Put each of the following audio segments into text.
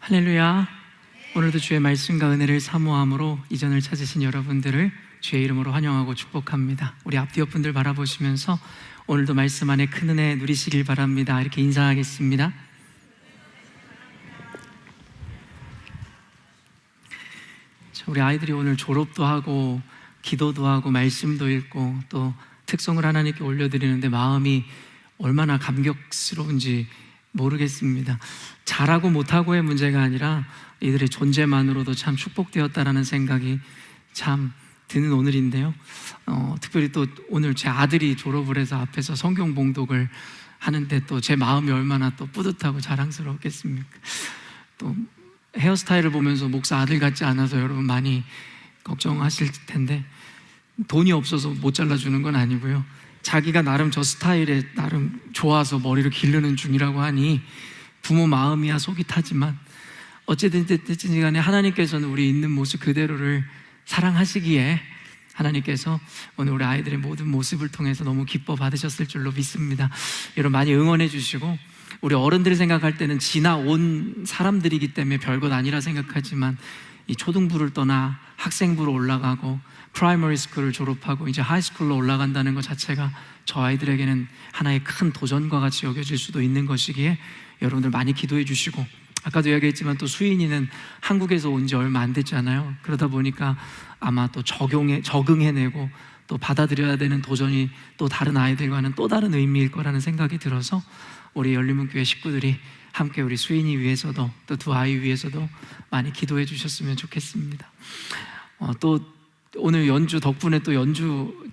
할렐루야. 오늘도 주의 말씀과 은혜를 사모함으로 이전을 찾으신 여러분들을 주의 이름으로 환영하고 축복합니다. 우리 앞뒤 옆분들 바라보시면서 오늘도 말씀 안에 큰 은혜 누리시길 바랍니다. 이렇게 인사하겠습니다. 우리 아이들이 오늘 졸업도 하고 기도도 하고 말씀도 읽고 또 특송을 하나님께 올려드리는데 마음이 얼마나 감격스러운지 모르겠습니다. 잘하고 못하고의 문제가 아니라 이들의 존재만으로도 참 축복되었다라는 생각이 참 드는 오늘인데요. 특별히 또 오늘 제 아들이 졸업을 해서 앞에서 성경 봉독을 하는데 또 제 마음이 얼마나 또 뿌듯하고 자랑스러웠겠습니까? 또 헤어스타일을 보면서 목사 아들 같지 않아서 여러분 많이 걱정하실 텐데, 돈이 없어서 못 잘라주는 건 아니고요, 자기가 나름 저 스타일에 나름 좋아서 머리를 기르는 중이라고 하니 부모 마음이야 속이 타지만 어쨌든 간에 하나님께서는 우리 있는 모습 그대로를 사랑하시기에 하나님께서 오늘 우리 아이들의 모든 모습을 통해서 너무 기뻐 받으셨을 줄로 믿습니다. 여러분 많이 응원해 주시고, 우리 어른들이 생각할 때는 지나온 사람들이기 때문에 별것 아니라 생각하지만 이 초등부를 떠나 학생부로 올라가고 프라이머리 스쿨을 졸업하고 이제 하이스쿨로 올라간다는 것 자체가 저 아이들에게는 하나의 큰 도전과 같이 여겨질 수도 있는 것이기에 여러분들 많이 기도해 주시고, 아까도 이야기했지만 또 수인이는 한국에서 온 지 얼마 안 됐잖아요. 그러다 보니까 아마 또 적응해내고 또 받아들여야 되는 도전이 또 다른 아이들과는 또 다른 의미일 거라는 생각이 들어서 우리 열린문교회 식구들이 함께 우리 수인이 위해서도 또 두 아이 위해서도 많이 기도해 주셨으면 좋겠습니다. 또 오늘 연주 덕분에 또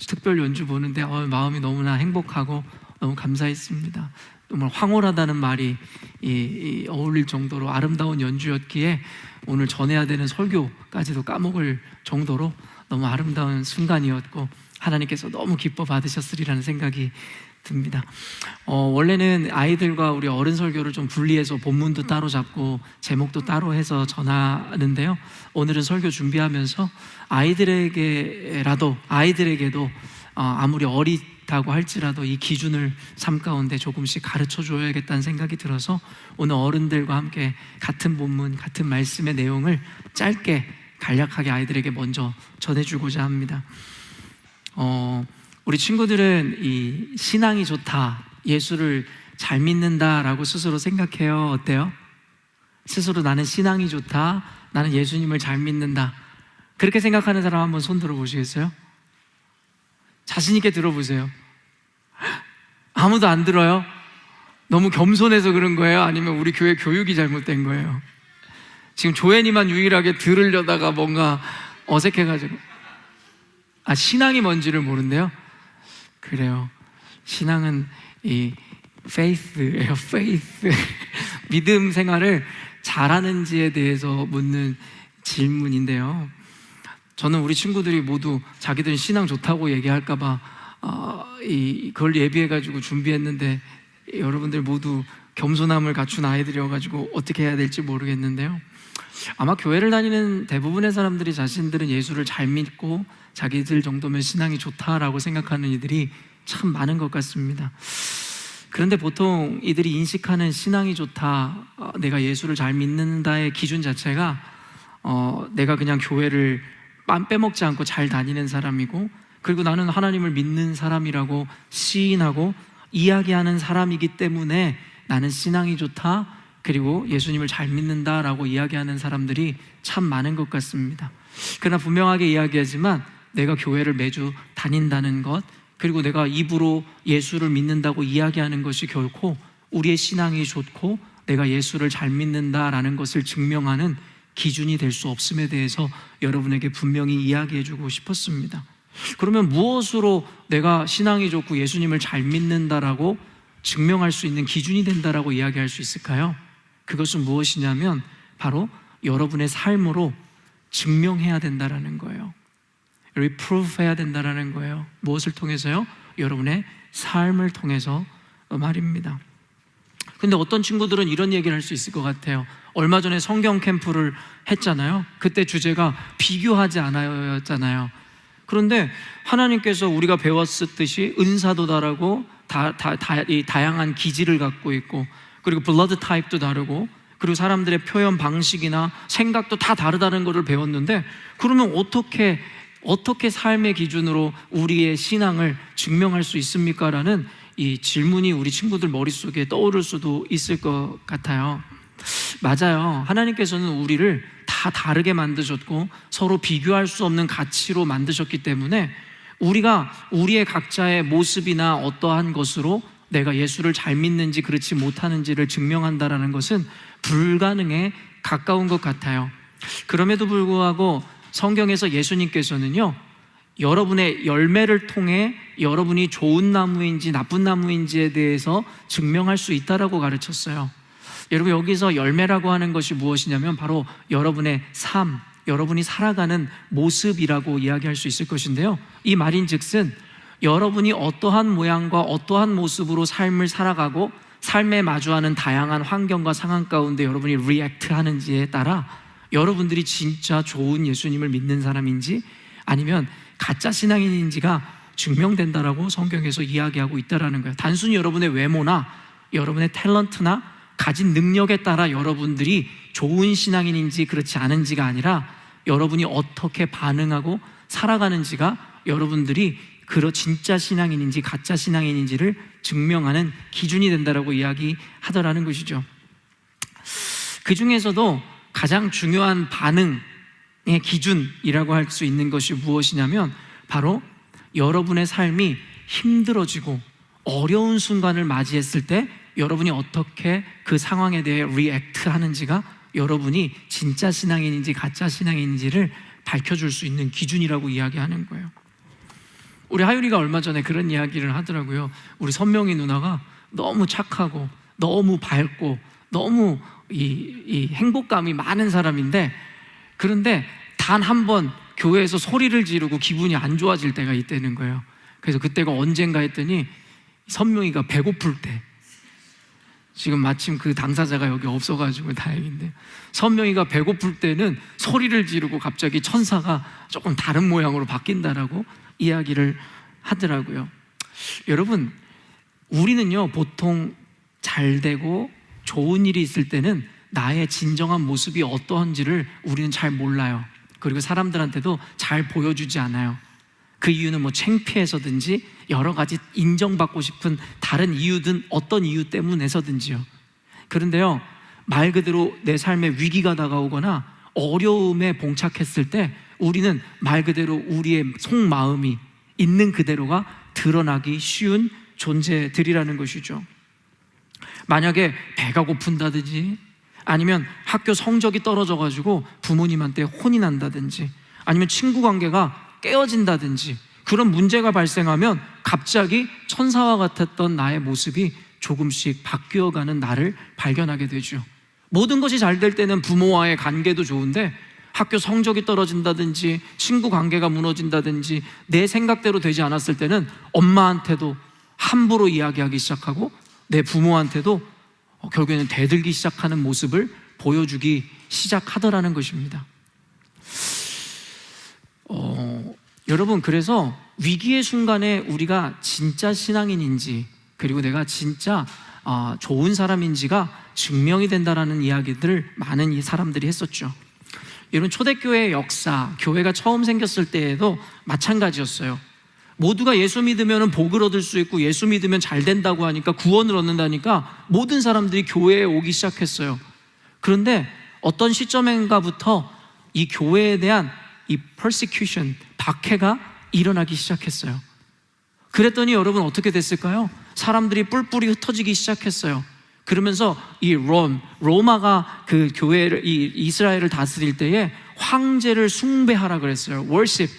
특별 연주 보는데 마음이 너무나 행복하고 너무 감사했습니다. 정말 황홀하다는 말이 어울릴 정도로 아름다운 연주였기에 오늘 전해야 되는 설교까지도 까먹을 정도로 너무 아름다운 순간이었고 하나님께서 너무 기뻐 받으셨으리라는 생각이 듭니다. 원래는 아이들과 우리 어른 설교를 좀 분리해서 본문도 따로 잡고 제목도 따로 해서 전하는데요, 오늘은 설교 준비하면서 아이들에게도 아무리 어리다고 할지라도 이 기준을 삶 가운데 조금씩 가르쳐 줘야겠다는 생각이 들어서 오늘 어른들과 함께 같은 본문, 같은 말씀의 내용을 짧게 간략하게 아이들에게 먼저 전해주고자 합니다. 우리 친구들은 이 신앙이 좋다, 예수를 잘 믿는다라고 스스로 생각해요. 어때요? 스스로 나는 신앙이 좋다, 나는 예수님을 잘 믿는다, 그렇게 생각하는 사람 한번 손 들어보시겠어요? 자신 있게 들어보세요. 아무도 안 들어요? 너무 겸손해서 그런 거예요? 아니면 우리 교회 교육이 잘못된 거예요? 지금 조앤이만 유일하게 들으려다가 뭔가 어색해가지고. 신앙이 뭔지를 모른대요? 그래요. 신앙은 이 faith예요. faith. 믿음 생활을 잘하는지에 대해서 묻는 질문인데요, 저는 우리 친구들이 모두 자기들은 신앙 좋다고 얘기할까봐 그걸 예비해가지고 준비했는데 여러분들 모두 겸손함을 갖춘 아이들이어가지고 어떻게 해야 될지 모르겠는데요, 아마 교회를 다니는 대부분의 사람들이 자신들은 예수를 잘 믿고 자기들 정도면 신앙이 좋다라고 생각하는 이들이 참 많은 것 같습니다. 그런데 보통 이들이 인식하는 신앙이 좋다, 내가 예수를 잘 믿는다의 기준 자체가 내가 그냥 교회를 빼먹지 않고 잘 다니는 사람이고, 그리고 나는 하나님을 믿는 사람이라고 시인하고 이야기하는 사람이기 때문에 나는 신앙이 좋다, 그리고 예수님을 잘 믿는다라고 이야기하는 사람들이 참 많은 것 같습니다. 그러나 분명하게 이야기하지만 내가 교회를 매주 다닌다는 것, 그리고 내가 입으로 예수를 믿는다고 이야기하는 것이 결코 우리의 신앙이 좋고 내가 예수를 잘 믿는다라는 것을 증명하는 기준이 될 수 없음에 대해서 여러분에게 분명히 이야기해주고 싶었습니다. 그러면 무엇으로 내가 신앙이 좋고 예수님을 잘 믿는다라고 증명할 수 있는 기준이 된다라고 이야기할 수 있을까요? 그것은 무엇이냐면 바로 여러분의 삶으로 증명해야 된다라는 거예요. reproof 해야 된다라는 거예요. 무엇을 통해서요? 여러분의 삶을 통해서 말입니다. 근데 어떤 친구들은 이런 얘기를 할 수 있을 것 같아요. 얼마 전에 성경 캠프를 했잖아요. 그때 주제가 비교하지 않아요 였잖아요. 그런데 하나님께서 우리가 배웠듯이 은사도 다르고 다양한 기질을 갖고 있고, 그리고 블러드 타입도 다르고, 그리고 사람들의 표현 방식이나 생각도 다 다르다는 것을 배웠는데, 그러면 어떻게 삶의 기준으로 우리의 신앙을 증명할 수 있습니까? 라는 이 질문이 우리 친구들 머릿속에 떠오를 수도 있을 것 같아요. 맞아요. 하나님께서는 우리를 다 다르게 만드셨고 서로 비교할 수 없는 가치로 만드셨기 때문에 우리가 우리의 각자의 모습이나 어떠한 것으로 내가 예수를 잘 믿는지 그렇지 못하는지를 증명한다라는 것은 불가능에 가까운 것 같아요. 그럼에도 불구하고 성경에서 예수님께서는요, 여러분의 열매를 통해 여러분이 좋은 나무인지 나쁜 나무인지에 대해서 증명할 수 있다라고 가르쳤어요. 여러분, 여기서 열매라고 하는 것이 무엇이냐면 바로 여러분의 삶, 여러분이 살아가는 모습이라고 이야기할 수 있을 것인데요, 이 말인즉슨 여러분이 어떠한 모양과 어떠한 모습으로 삶을 살아가고 삶에 마주하는 다양한 환경과 상황 가운데 여러분이 리액트 하는지에 따라 여러분들이 진짜 좋은 예수님을 믿는 사람인지 아니면 가짜 신앙인인지가 증명된다라고 성경에서 이야기하고 있다는 거예요. 단순히 여러분의 외모나 여러분의 탤런트나 가진 능력에 따라 여러분들이 좋은 신앙인인지 그렇지 않은지가 아니라 여러분이 어떻게 반응하고 살아가는지가 여러분들이 진짜 신앙인인지 가짜 신앙인인지를 증명하는 기준이 된다라고 이야기하더라는 것이죠. 그 중에서도 가장 중요한 반응의 기준이라고 할 수 있는 것이 무엇이냐면 바로 여러분의 삶이 힘들어지고 어려운 순간을 맞이했을 때 여러분이 어떻게 그 상황에 대해 리액트 하는지가 여러분이 진짜 신앙인인지 가짜 신앙인지를 밝혀줄 수 있는 기준이라고 이야기하는 거예요. 우리 하율이가 얼마 전에 그런 이야기를 하더라고요. 우리 선명이 누나가 너무 착하고 너무 밝고 너무 이 행복감이 많은 사람인데, 그런데 단 한 번 교회에서 소리를 지르고 기분이 안 좋아질 때가 있다는 거예요. 그래서 그때가 언젠가 했더니 선명이가 배고플 때, 지금 마침 그 당사자가 여기 없어가지고 다행인데, 선명이가 배고플 때는 소리를 지르고 갑자기 천사가 조금 다른 모양으로 바뀐다라고 이야기를 하더라고요. 여러분, 우리는요 보통 잘 되고 좋은 일이 있을 때는 나의 진정한 모습이 어떠한지를 우리는 잘 몰라요. 그리고 사람들한테도 잘 보여주지 않아요. 그 이유는 뭐 창피해서든지 여러 가지 인정받고 싶은 다른 이유든 어떤 이유 때문에서든지요. 그런데요, 말 그대로 내 삶에 위기가 다가오거나 어려움에 봉착했을 때 우리는 말 그대로 우리의 속마음이 있는 그대로가 드러나기 쉬운 존재들이라는 것이죠. 만약에 배가 고픈다든지 아니면 학교 성적이 떨어져가지고 부모님한테 혼이 난다든지 아니면 친구 관계가 깨어진다든지 그런 문제가 발생하면 갑자기 천사와 같았던 나의 모습이 조금씩 바뀌어가는 나를 발견하게 되죠. 모든 것이 잘 될 때는 부모와의 관계도 좋은데 학교 성적이 떨어진다든지 친구 관계가 무너진다든지 내 생각대로 되지 않았을 때는 엄마한테도 함부로 이야기하기 시작하고 내 부모한테도 결국에는 대들기 시작하는 모습을 보여주기 시작하더라는 것입니다. 여러분, 그래서 위기의 순간에 우리가 진짜 신앙인인지 그리고 내가 진짜 좋은 사람인지가 증명이 된다라는 이야기들을 많은 사람들이 했었죠. 여러분, 초대교회의 역사, 교회가 처음 생겼을 때에도 마찬가지였어요. 모두가 예수 믿으면 복을 얻을 수 있고 예수 믿으면 잘 된다고 하니까 구원을 얻는다니까 모든 사람들이 교회에 오기 시작했어요. 그런데 어떤 시점인가부터 이 교회에 대한 이 persecution, 박해가 일어나기 시작했어요. 그랬더니 여러분 어떻게 됐을까요? 사람들이 뿔뿔이 흩어지기 시작했어요. 그러면서 이 로마가 그 교회를, 이 이스라엘을 다스릴 때에 황제를 숭배하라 그랬어요. worship.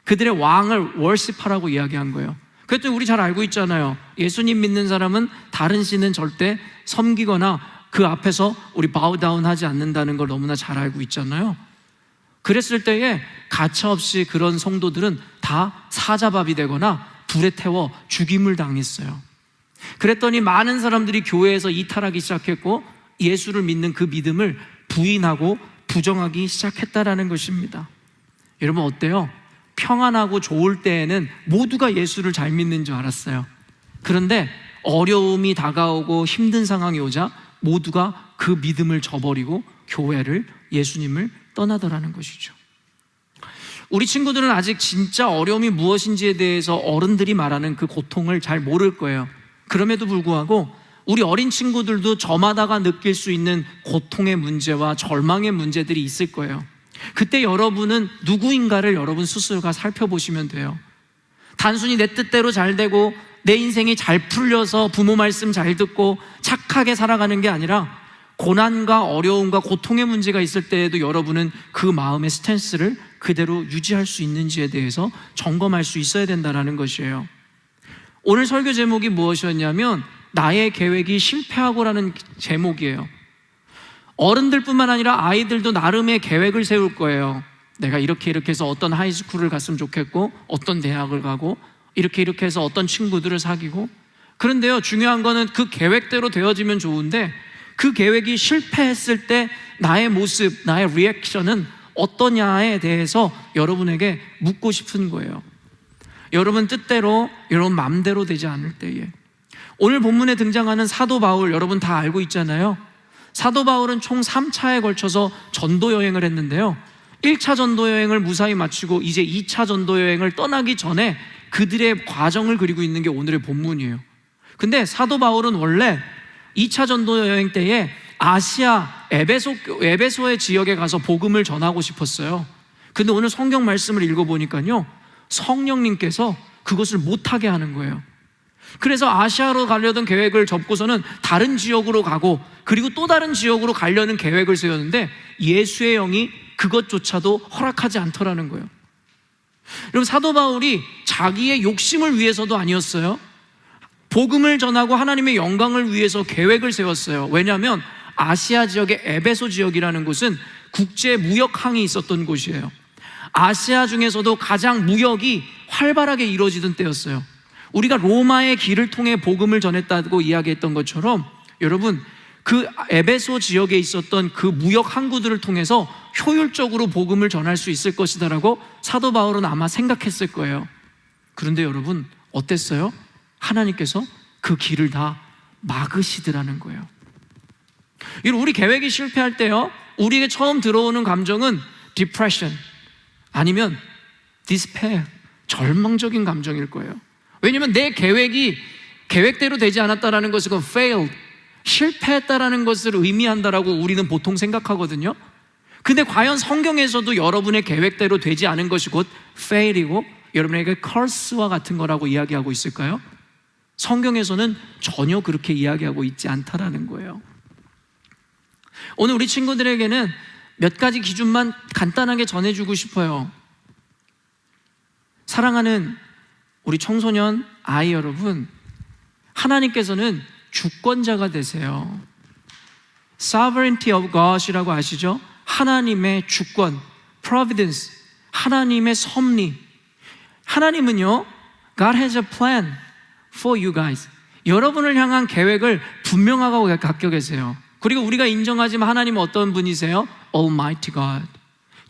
그들의 왕을 worship하라고 이야기한 거예요. 그랬더니 우리 잘 알고 있잖아요. 예수님 믿는 사람은 다른 신은 절대 섬기거나 그 앞에서 우리 bow down 하지 않는다는 걸 너무나 잘 알고 있잖아요. 그랬을 때에 가차없이 그런 성도들은 다 사자밥이 되거나 불에 태워 죽임을 당했어요. 그랬더니 많은 사람들이 교회에서 이탈하기 시작했고 예수를 믿는 그 믿음을 부인하고 부정하기 시작했다라는 것입니다. 여러분 어때요? 평안하고 좋을 때에는 모두가 예수를 잘 믿는 줄 알았어요. 그런데 어려움이 다가오고 힘든 상황이 오자 모두가 그 믿음을 저버리고 교회를, 예수님을 떠나더라는 것이죠. 우리 친구들은 아직 진짜 어려움이 무엇인지에 대해서 어른들이 말하는 그 고통을 잘 모를 거예요. 그럼에도 불구하고 우리 어린 친구들도 저마다가 느낄 수 있는 고통의 문제와 절망의 문제들이 있을 거예요. 그때 여러분은 누구인가를 여러분 스스로가 살펴보시면 돼요. 단순히 내 뜻대로 잘 되고 내 인생이 잘 풀려서 부모 말씀 잘 듣고 착하게 살아가는 게 아니라 고난과 어려움과 고통의 문제가 있을 때에도 여러분은 그 마음의 스탠스를 그대로 유지할 수 있는지에 대해서 점검할 수 있어야 된다는 것이에요. 오늘 설교 제목이 무엇이었냐면 나의 계획이 실패하고라는 제목이에요. 어른들뿐만 아니라 아이들도 나름의 계획을 세울 거예요. 내가 이렇게 해서 어떤 하이스쿨을 갔으면 좋겠고 어떤 대학을 가고 이렇게 해서 어떤 친구들을 사귀고. 그런데요, 중요한 거는 그 계획대로 되어지면 좋은데 그 계획이 실패했을 때 나의 모습, 나의 리액션은 어떠냐에 대해서 여러분에게 묻고 싶은 거예요. 여러분 뜻대로, 여러분 맘대로 되지 않을 때에. 오늘 본문에 등장하는 사도 바울, 여러분 다 알고 있잖아요. 사도 바울은 총 3차에 걸쳐서 전도 여행을 했는데요, 1차 전도 여행을 무사히 마치고 이제 2차 전도 여행을 떠나기 전에 그들의 과정을 그리고 있는 게 오늘의 본문이에요. 근데 사도 바울은 원래 2차 전도 여행 때에 아시아 에베소의 지역에 가서 복음을 전하고 싶었어요. 근데 오늘 성경 말씀을 읽어보니까요, 성령님께서 그것을 못하게 하는 거예요. 그래서 아시아로 가려던 계획을 접고서는 다른 지역으로 가고 그리고 또 다른 지역으로 가려는 계획을 세웠는데 예수의 영이 그것조차도 허락하지 않더라는 거예요. 여러분, 사도 바울이 자기의 욕심을 위해서도 아니었어요. 복음을 전하고 하나님의 영광을 위해서 계획을 세웠어요. 왜냐하면 아시아 지역의 에베소 지역이라는 곳은 국제 무역항이 있었던 곳이에요. 아시아 중에서도 가장 무역이 활발하게 이루어지던 때였어요. 우리가 로마의 길을 통해 복음을 전했다고 이야기했던 것처럼 여러분, 그 에베소 지역에 있었던 그 무역 항구들을 통해서 효율적으로 복음을 전할 수 있을 것이다라고 사도 바울은 아마 생각했을 거예요. 그런데 여러분, 어땠어요? 하나님께서 그 길을 다 막으시더라는 거예요. 우리 계획이 실패할 때요, 우리에게 처음 들어오는 감정은 depression 아니면 despair, 절망적인 감정일 거예요. 왜냐하면 내 계획이 계획대로 되지 않았다라는 것은 그 failed, 실패했다라는 것을 의미한다라고 우리는 보통 생각하거든요. 근데 과연 성경에서도 여러분의 계획대로 되지 않은 것이 곧 fail이고 여러분에게 curse와 같은 거라고 이야기하고 있을까요? 성경에서는 전혀 그렇게 이야기하고 있지 않다라는 거예요. 오늘 우리 친구들에게는 몇 가지 기준만 간단하게 전해주고 싶어요. 사랑하는 우리 청소년 아이 여러분, 하나님께서는 주권자가 되세요. Sovereignty of God이라고 아시죠? 하나님의 주권, Providence, 하나님의 섭리. 하나님은요, God has a plan for you guys. 여러분을 향한 계획을 분명하고 갖고 계세요. 그리고 우리가 인정하지만 하나님은 어떤 분이세요? Almighty God,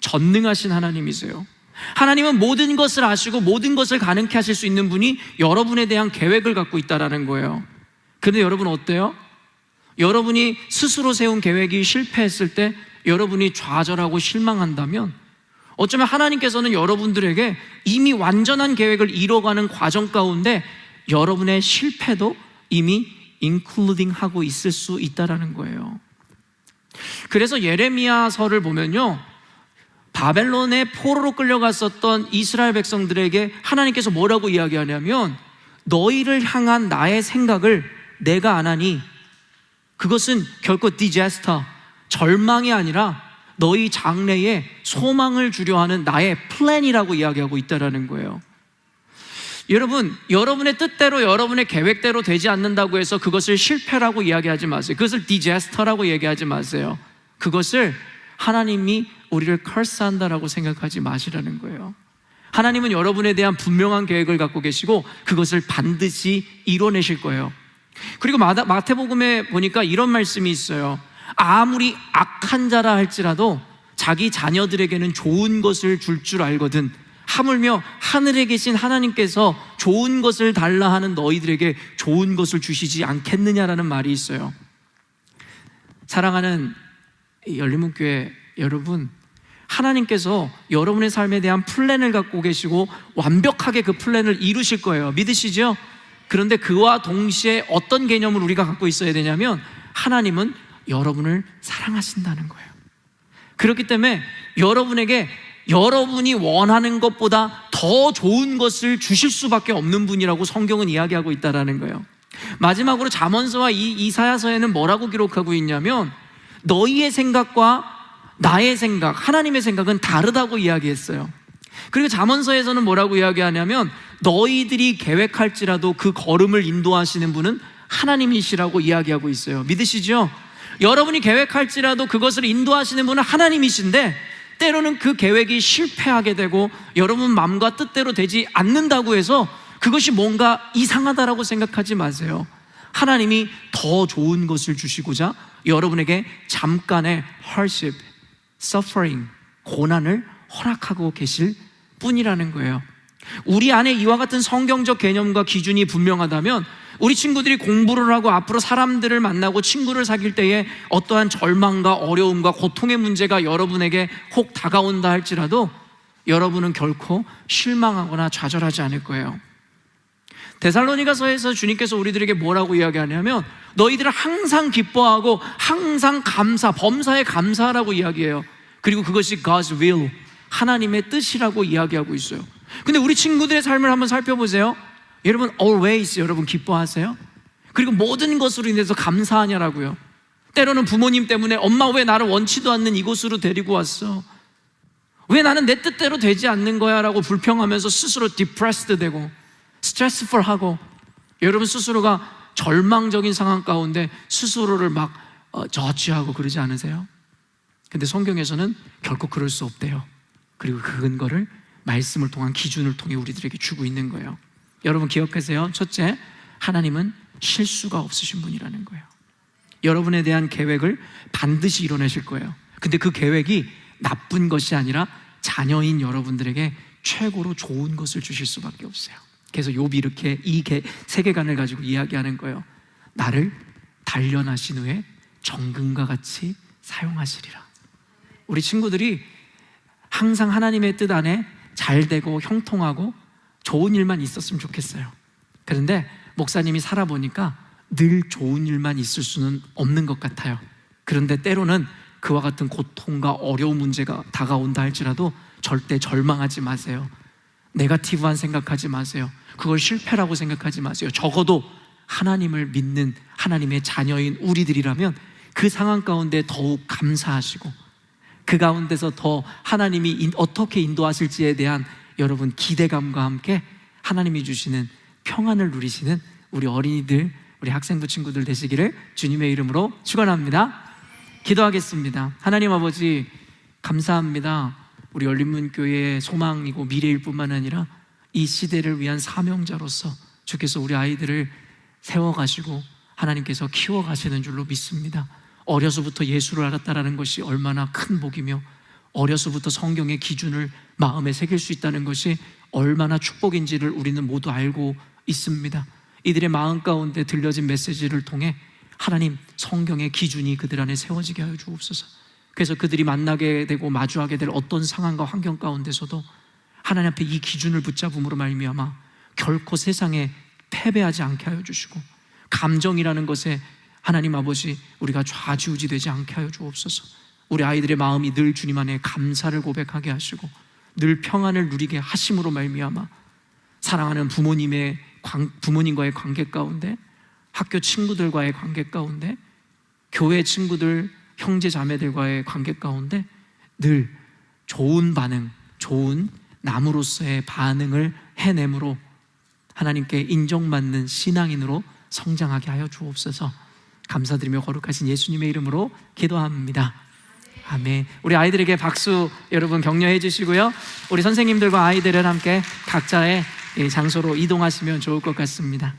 전능하신 하나님이세요. 하나님은 모든 것을 아시고 모든 것을 가능케 하실 수 있는 분이 여러분에 대한 계획을 갖고 있다는 거예요. 그런데 여러분 어때요? 여러분이 스스로 세운 계획이 실패했을 때 여러분이 좌절하고 실망한다면 어쩌면 하나님께서는 여러분들에게 이미 완전한 계획을 이뤄가는 과정 가운데 여러분의 실패도 이미 including 하고 있을 수 있다는 거예요. 그래서 예레미야서를 보면요, 바벨론의 포로로 끌려갔었던 이스라엘 백성들에게 하나님께서 뭐라고 이야기하냐면 너희를 향한 나의 생각을 내가 안 하니 그것은 결코 디자스터, 절망이 아니라 너희 장래에 소망을 주려 하는 나의 플랜이라고 이야기하고 있다는 거예요. 여러분, 여러분의 뜻대로 여러분의 계획대로 되지 않는다고 해서 그것을 실패라고 이야기하지 마세요. 그것을 디자스터라고 얘기하지 마세요. 그것을 하나님이 우리를 curse한다라고 생각하지 마시라는 거예요. 하나님은 여러분에 대한 분명한 계획을 갖고 계시고 그것을 반드시 이뤄내실 거예요. 그리고 마태복음에 보니까 이런 말씀이 있어요. 아무리 악한 자라 할지라도 자기 자녀들에게는 좋은 것을 줄 줄 알거든 하물며 하늘에 계신 하나님께서 좋은 것을 달라 하는 너희들에게 좋은 것을 주시지 않겠느냐라는 말이 있어요. 사랑하는 열린문교회 여러분, 하나님께서 여러분의 삶에 대한 플랜을 갖고 계시고 완벽하게 그 플랜을 이루실 거예요. 믿으시죠? 그런데 그와 동시에 어떤 개념을 우리가 갖고 있어야 되냐면, 하나님은 여러분을 사랑하신다는 거예요. 그렇기 때문에 여러분에게 여러분이 원하는 것보다 더 좋은 것을 주실 수밖에 없는 분이라고 성경은 이야기하고 있다는 거예요. 마지막으로 잠언서와 이 이사야서에는 뭐라고 기록하고 있냐면, 너희의 생각과 나의 생각, 하나님의 생각은 다르다고 이야기했어요. 그리고 잠언서에서는 뭐라고 이야기하냐면, 너희들이 계획할지라도 그 걸음을 인도하시는 분은 하나님이시라고 이야기하고 있어요. 믿으시죠? 여러분이 계획할지라도 그것을 인도하시는 분은 하나님이신데, 때로는 그 계획이 실패하게 되고 여러분 마음과 뜻대로 되지 않는다고 해서 그것이 뭔가 이상하다라고 생각하지 마세요. 하나님이 더 좋은 것을 주시고자 여러분에게 잠깐의 hardship, suffering, 고난을 허락하고 계실 뿐이라는 거예요. 우리 안에 이와 같은 성경적 개념과 기준이 분명하다면, 우리 친구들이 공부를 하고 앞으로 사람들을 만나고 친구를 사귈 때에 어떠한 절망과 어려움과 고통의 문제가 여러분에게 혹 다가온다 할지라도 여러분은 결코 실망하거나 좌절하지 않을 거예요. 데살로니가서에서 주님께서 우리들에게 뭐라고 이야기하냐면, 너희들은 항상 기뻐하고 항상 범사에 감사하라고 이야기해요. 그리고 그것이 God's will, 하나님의 뜻이라고 이야기하고 있어요. 근데 우리 친구들의 삶을 한번 살펴보세요. 여러분 always 여러분 기뻐하세요? 그리고 모든 것으로 인해서 감사하냐라고요. 때로는 부모님 때문에 엄마 왜 나를 원치도 않는 이곳으로 데리고 왔어? 왜 나는 내 뜻대로 되지 않는 거야? 라고 불평하면서 스스로 depressed 되고 stressful 하고, 여러분 스스로가 절망적인 상황 가운데 스스로를 막 저취하고 그러지 않으세요? 근데 성경에서는 결코 그럴 수 없대요. 그리고 그 근거를 말씀을 통한 기준을 통해 우리들에게 주고 있는 거예요. 여러분 기억하세요. 첫째, 하나님은 실수가 없으신 분이라는 거예요. 여러분에 대한 계획을 반드시 이뤄내실 거예요. 근데 그 계획이 나쁜 것이 아니라 자녀인 여러분들에게 최고로 좋은 것을 주실 수밖에 없어요. 그래서 욥이 이렇게 이 세계관을 가지고 이야기하는 거예요. 나를 단련하신 후에 정금과 같이 사용하시리라. 우리 친구들이 항상 하나님의 뜻 안에 잘 되고 형통하고 좋은 일만 있었으면 좋겠어요. 그런데 목사님이 살아보니까 늘 좋은 일만 있을 수는 없는 것 같아요. 그런데 때로는 그와 같은 고통과 어려운 문제가 다가온다 할지라도 절대 절망하지 마세요. 네거티브한 생각하지 마세요. 그걸 실패라고 생각하지 마세요. 적어도 하나님을 믿는 하나님의 자녀인 우리들이라면 그 상황 가운데 더욱 감사하시고, 그 가운데서 더 하나님이 어떻게 인도하실지에 대한 여러분 기대감과 함께 하나님이 주시는 평안을 누리시는 우리 어린이들, 우리 학생부 친구들 되시기를 주님의 이름으로 축원합니다. 기도하겠습니다. 하나님 아버지, 감사합니다. 우리 열린문교회의 소망이고 미래일 뿐만 아니라 이 시대를 위한 사명자로서 주께서 우리 아이들을 세워가시고 하나님께서 키워가시는 줄로 믿습니다. 어려서부터 예수를 알았다라는 것이 얼마나 큰 복이며, 어려서부터 성경의 기준을 마음에 새길 수 있다는 것이 얼마나 축복인지를 우리는 모두 알고 있습니다. 이들의 마음 가운데 들려진 메시지를 통해 하나님 성경의 기준이 그들 안에 세워지게 하여 주옵소서. 그래서 그들이 만나게 되고 마주하게 될 어떤 상황과 환경 가운데서도 하나님 앞에 이 기준을 붙잡음으로 말미암아 결코 세상에 패배하지 않게 하여 주시고, 감정이라는 것에 하나님 아버지 우리가 좌지우지 되지 않게 하여 주옵소서. 우리 아이들의 마음이 늘 주님 안에 감사를 고백하게 하시고 늘 평안을 누리게 하심으로 말미암아 사랑하는 부모님과의 관계 가운데, 학교 친구들과의 관계 가운데, 교회 친구들, 형제 자매들과의 관계 가운데 늘 좋은 반응, 좋은 남으로서의 반응을 해내므로 하나님께 인정받는 신앙인으로 성장하게 하여 주옵소서. 감사드리며 거룩하신 예수님의 이름으로 기도합니다. 아멘. 우리 아이들에게 박수 여러분 격려해 주시고요. 우리 선생님들과 아이들은 함께 각자의 장소로 이동하시면 좋을 것 같습니다.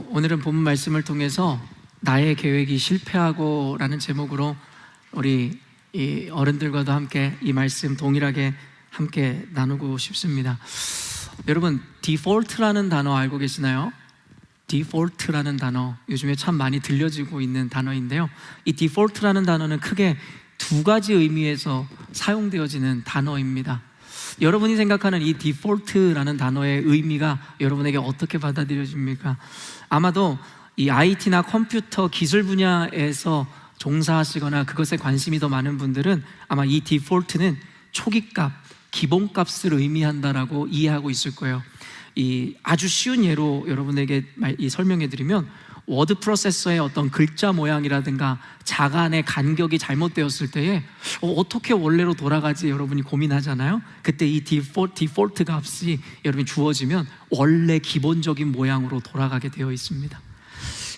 오늘은 본문 말씀을 통해서 나의 계획이 실패하고 라는 제목으로 우리 이 어른들과도 함께 이 말씀 동일하게 함께 나누고 싶습니다. 여러분, 디폴트라는 단어 알고 계시나요? 디폴트라는 단어 요즘에 참 많이 들려지고 있는 단어인데요, 이 디폴트라는 단어는 크게 두 가지 의미에서 사용되어지는 단어입니다. 여러분이 생각하는 이 디폴트라는 단어의 의미가 여러분에게 어떻게 받아들여집니까? 아마도 이 IT나 컴퓨터 기술 분야에서 종사하시거나 그것에 관심이 더 많은 분들은 아마 이 디폴트는 초기값, 기본값을 의미한다라고 이해하고 있을 거예요. 이 아주 쉬운 예로 여러분에게 설명해 드리면, 워드 프로세서의 어떤 글자 모양이라든가 자간의 간격이 잘못되었을 때에 어떻게 원래로 돌아가지 여러분이 고민하잖아요. 그때 이 디폴트 값이 여러분이 주어지면 원래 기본적인 모양으로 돌아가게 되어 있습니다.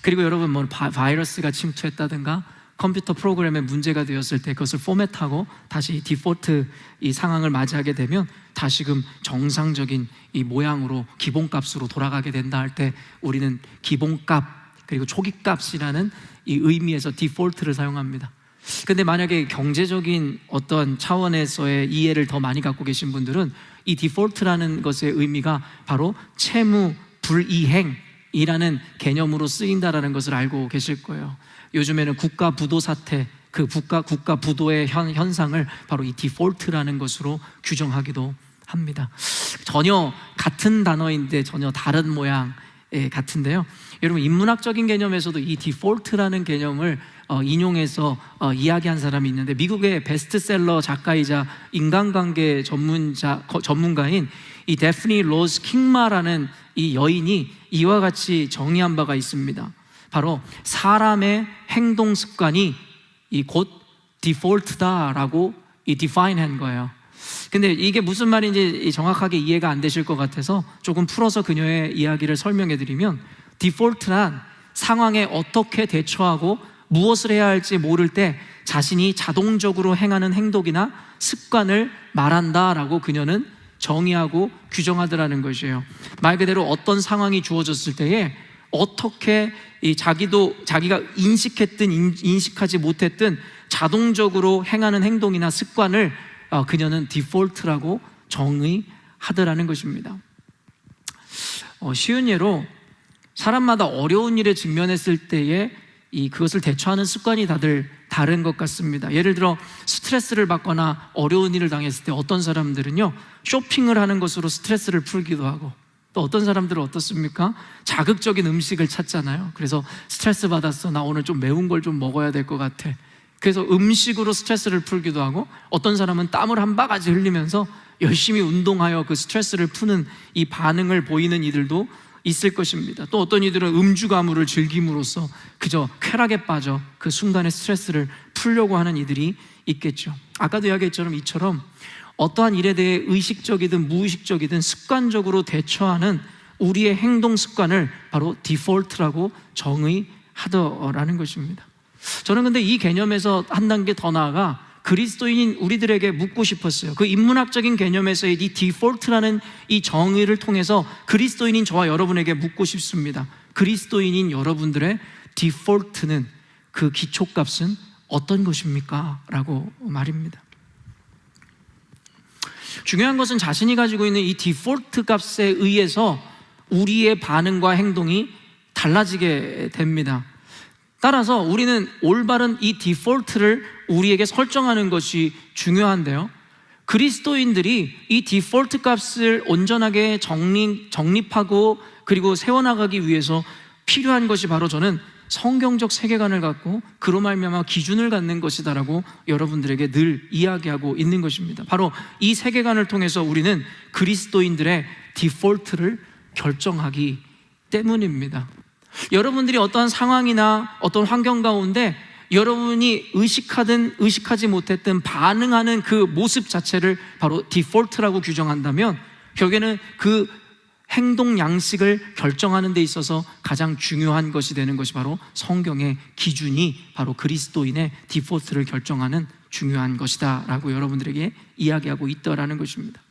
그리고 여러분, 뭐 바이러스가 침투했다든가 컴퓨터 프로그램에 문제가 되었을 때 그것을 포맷하고 다시 디폴트 이 상황을 맞이하게 되면 다시금 정상적인 이 모양으로 기본값으로 돌아가게 된다 할 때 우리는 기본값 그리고 초기값이라는 이 의미에서 디폴트를 사용합니다. 근데 만약에 경제적인 어떤 차원에서의 이해를 더 많이 갖고 계신 분들은 이 디폴트라는 것의 의미가 바로 채무 불이행이라는 개념으로 쓰인다라는 것을 알고 계실 거예요. 요즘에는 국가 부도 사태, 그 국가 부도의 현상을 바로 이 디폴트라는 것으로 규정하기도 합니다. 전혀 같은 단어인데 전혀 다른 모양 같은데요, 여러분, 인문학적인 개념에서도 이 디폴트라는 개념을 인용해서 이야기한 사람이 있는데, 미국의 베스트셀러 작가이자 인간관계 전문가인 이 데프니 로즈 킹마라는 이 여인이 이와 같이 정의한 바가 있습니다. 바로 사람의 행동 습관이 곧 디폴트다라고 디파인한 거예요. 근데 이게 무슨 말인지 정확하게 이해가 안 되실 것 같아서 조금 풀어서 그녀의 이야기를 설명해 드리면, 디폴트란 상황에 어떻게 대처하고 무엇을 해야 할지 모를 때 자신이 자동적으로 행하는 행동이나 습관을 말한다라고 그녀는 정의하고 규정하더라는 것이에요. 말 그대로 어떤 상황이 주어졌을 때에 어떻게 자기가 인식했든 인식하지 못했든 자동적으로 행하는 행동이나 습관을 그녀는 디폴트라고 정의하더라는 것입니다. 쉬운 예로 사람마다 어려운 일에 직면했을 때에 그것을 대처하는 습관이 다들 다른 것 같습니다. 예를 들어 스트레스를 받거나 어려운 일을 당했을 때 어떤 사람들은요, 쇼핑을 하는 것으로 스트레스를 풀기도 하고, 또 어떤 사람들은 어떻습니까? 자극적인 음식을 찾잖아요. 그래서 스트레스 받았어, 나 오늘 좀 매운 걸 좀 먹어야 될 것 같아. 그래서 음식으로 스트레스를 풀기도 하고, 어떤 사람은 땀을 한 바가지 흘리면서 열심히 운동하여 그 스트레스를 푸는 이 반응을 보이는 이들도 있을 것입니다. 또 어떤 이들은 음주 가무를 즐김으로써 그저 쾌락에 빠져 그 순간의 스트레스를 풀려고 하는 이들이 있겠죠. 아까도 이야기했처럼 이처럼 어떠한 일에 대해 의식적이든 무의식적이든 습관적으로 대처하는 우리의 행동 습관을 바로 디폴트라고 정의하더라는 것입니다. 저는 근데 이 개념에서 한 단계 더 나아가 그리스도인인 우리들에게 묻고 싶었어요. 그 인문학적인 개념에서의 이 디폴트라는 이 정의를 통해서 그리스도인인 저와 여러분에게 묻고 싶습니다. 그리스도인인 여러분들의 디폴트는, 그 기초값은 어떤 것입니까? 라고 말입니다. 중요한 것은 자신이 가지고 있는 이 디폴트 값에 의해서 우리의 반응과 행동이 달라지게 됩니다. 따라서 우리는 올바른 이 디폴트를 우리에게 설정하는 것이 중요한데요, 그리스도인들이 이 디폴트 값을 온전하게 정립하고 그리고 세워나가기 위해서 필요한 것이 바로 저는 성경적 세계관을 갖고 그로 말미암아 기준을 갖는 것이다라고 여러분들에게 늘 이야기하고 있는 것입니다. 바로 이 세계관을 통해서 우리는 그리스도인들의 디폴트를 결정하기 때문입니다. 여러분들이 어떠한 상황이나 어떤 환경 가운데 여러분이 의식하든 의식하지 못했든 반응하는 그 모습 자체를 바로 디폴트라고 규정한다면, 결국에는 그 행동 양식을 결정하는 데 있어서 가장 중요한 것이 되는 것이 바로 성경의 기준이 바로 그리스도인의 디폴트를 결정하는 중요한 것이다 라고 여러분들에게 이야기하고 있다라는 것입니다.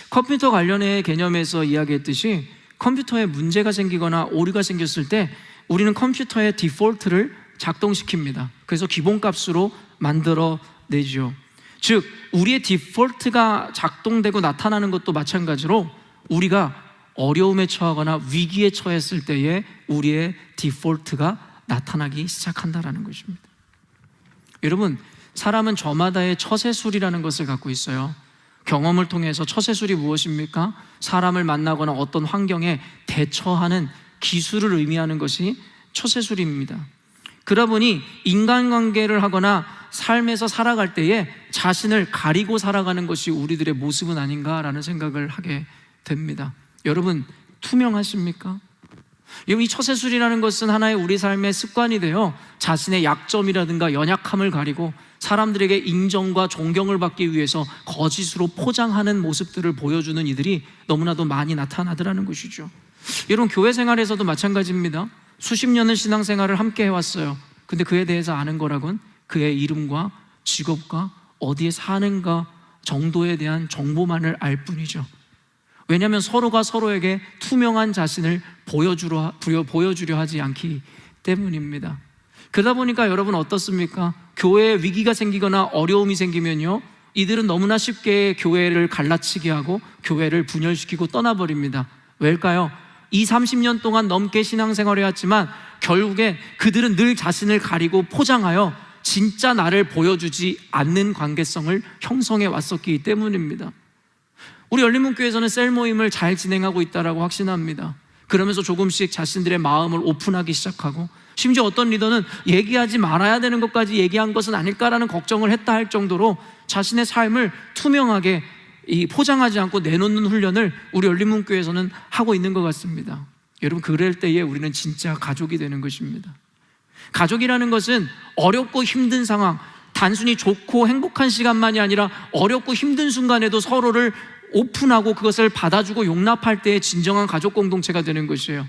컴퓨터 관련의 개념에서 이야기했듯이 컴퓨터에 문제가 생기거나 오류가 생겼을 때 우리는 컴퓨터의 디폴트를 작동시킵니다. 그래서 기본값으로 만들어 내죠. 즉 우리의 디폴트가 작동되고 나타나는 것도 마찬가지로 우리가 어려움에 처하거나 위기에 처했을 때에 우리의 디폴트가 나타나기 시작한다는 것입니다. 여러분, 사람은 저마다의 처세술이라는 것을 갖고 있어요. 경험을 통해서 처세술이 무엇입니까? 사람을 만나거나 어떤 환경에 대처하는 기술을 의미하는 것이 처세술입니다. 그러다 보니 인간관계를 하거나 삶에서 살아갈 때에 자신을 가리고 살아가는 것이 우리들의 모습은 아닌가라는 생각을 하게 됩니다. 여러분, 투명하십니까? 이 처세술이라는 것은 하나의 우리 삶의 습관이 되어 자신의 약점이라든가 연약함을 가리고 사람들에게 인정과 존경을 받기 위해서 거짓으로 포장하는 모습들을 보여주는 이들이 너무나도 많이 나타나더라는 것이죠. 여러분, 교회 생활에서도 마찬가지입니다. 수십 년의 신앙생활을 함께 해왔어요. 근데 그에 대해서 아는 거라곤 그의 이름과 직업과 어디에 사는가 정도에 대한 정보만을 알 뿐이죠. 왜냐하면 서로가 서로에게 투명한 자신을 보여주려 하지 않기 때문입니다. 그러다 보니까 여러분 어떻습니까? 교회에 위기가 생기거나 어려움이 생기면요, 이들은 너무나 쉽게 교회를 갈라치게 하고 교회를 분열시키고 떠나버립니다. 왜일까요? 30년 동안 넘게 신앙생활을 해왔지만 결국에 그들은 늘 자신을 가리고 포장하여 진짜 나를 보여주지 않는 관계성을 형성해 왔었기 때문입니다. 우리 열린문교회에서는 셀 모임을 잘 진행하고 있다고 확신합니다. 그러면서 조금씩 자신들의 마음을 오픈하기 시작하고, 심지어 어떤 리더는 얘기하지 말아야 되는 것까지 얘기한 것은 아닐까라는 걱정을 했다 할 정도로 자신의 삶을 투명하게 포장하지 않고 내놓는 훈련을 우리 열린문교회에서는 하고 있는 것 같습니다. 여러분, 그럴 때에 우리는 진짜 가족이 되는 것입니다. 가족이라는 것은 어렵고 힘든 상황, 단순히 좋고 행복한 시간만이 아니라 어렵고 힘든 순간에도 서로를 오픈하고 그것을 받아주고 용납할 때의 진정한 가족 공동체가 되는 것이에요.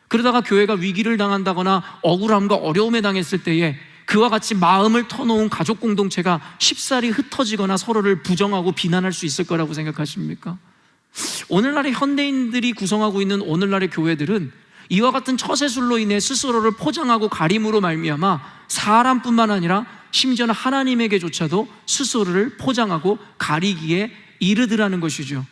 그러다가 교회가 위기를 당한다거나 억울함과 어려움에 당했을 때에 그와 같이 마음을 터놓은 가족 공동체가 쉽사리 흩어지거나 서로를 부정하고 비난할 수 있을 거라고 생각하십니까? 오늘날의 현대인들이 구성하고 있는 오늘날의 교회들은 이와 같은 처세술로 인해 스스로를 포장하고 가림으로 말미암아 사람뿐만 아니라 심지어는 하나님에게조차도 스스로를 포장하고 가리기에 이르더라는 것이죠.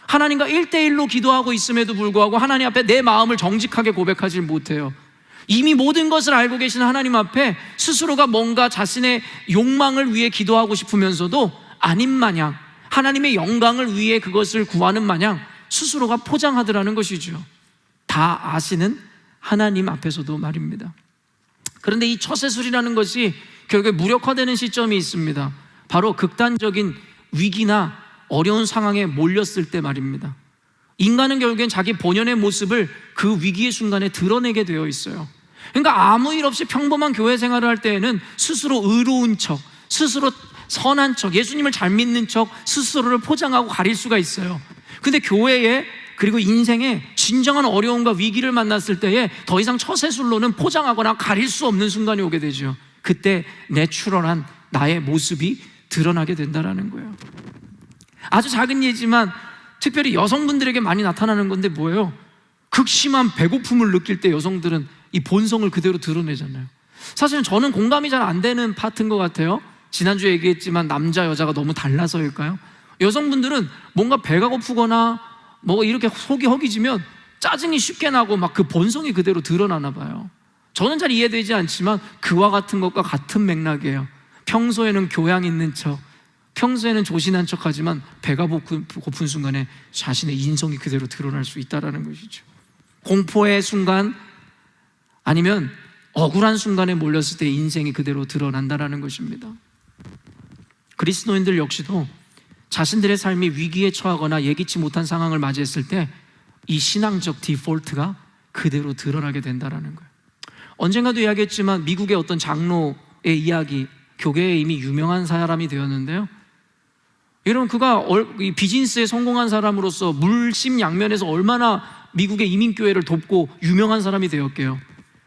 하나님과 1대1로 기도하고 있음에도 불구하고 하나님 앞에 내 마음을 정직하게 고백하지 못해요. 이미 모든 것을 알고 계신 하나님 앞에 스스로가 뭔가 자신의 욕망을 위해 기도하고 싶으면서도 아닌 마냥, 하나님의 영광을 위해 그것을 구하는 마냥 스스로가 포장하더라는 것이죠. 다 아시는 하나님 앞에서도 말입니다. 그런데 이 처세술이라는 것이 결국에 무력화되는 시점이 있습니다. 바로 극단적인 위기나 어려운 상황에 몰렸을 때 말입니다. 인간은 결국엔 자기 본연의 모습을 그 위기의 순간에 드러내게 되어 있어요. 그러니까 아무 일 없이 평범한 교회 생활을 할 때에는 스스로 의로운 척, 스스로 선한 척, 예수님을 잘 믿는 척 스스로를 포장하고 가릴 수가 있어요. 근데 교회에 그리고 인생에 진정한 어려움과 위기를 만났을 때에 더 이상 처세술로는 포장하거나 가릴 수 없는 순간이 오게 되죠. 그때 내추럴한 나의 모습이 드러나게 된다는 거예요. 아주 작은 예지만 특별히 여성분들에게 많이 나타나는 건데 뭐예요? 극심한 배고픔을 느낄 때 여성들은 이 본성을 그대로 드러내잖아요. 사실은 저는 공감이 잘 안 되는 파트인 것 같아요. 지난주에 얘기했지만 남자 여자가 너무 달라서일까요? 여성분들은 뭔가 배가 고프거나 뭐 이렇게 속이 허기지면 짜증이 쉽게 나고 막 그 본성이 그대로 드러나나 봐요. 저는 잘 이해되지 않지만 그와 같은 것과 같은 맥락이에요. 평소에는 교양 있는 척, 평소에는 조신한 척하지만 배가 고픈 순간에 자신의 인성이 그대로 드러날 수 있다는 것이죠. 공포의 순간 아니면 억울한 순간에 몰렸을 때 인생이 그대로 드러난다는 것입니다. 그리스도인들 역시도 자신들의 삶이 위기에 처하거나 예기치 못한 상황을 맞이했을 때 이 신앙적 디폴트가 그대로 드러나게 된다는 거예요. 언젠가도 이야기했지만 미국의 어떤 장로의 이야기, 교계에 이미 유명한 사람이 되었는데요, 여러분, 그가 비즈니스에 성공한 사람으로서 물심양면에서 얼마나 미국의 이민교회를 돕고 유명한 사람이 되었게요.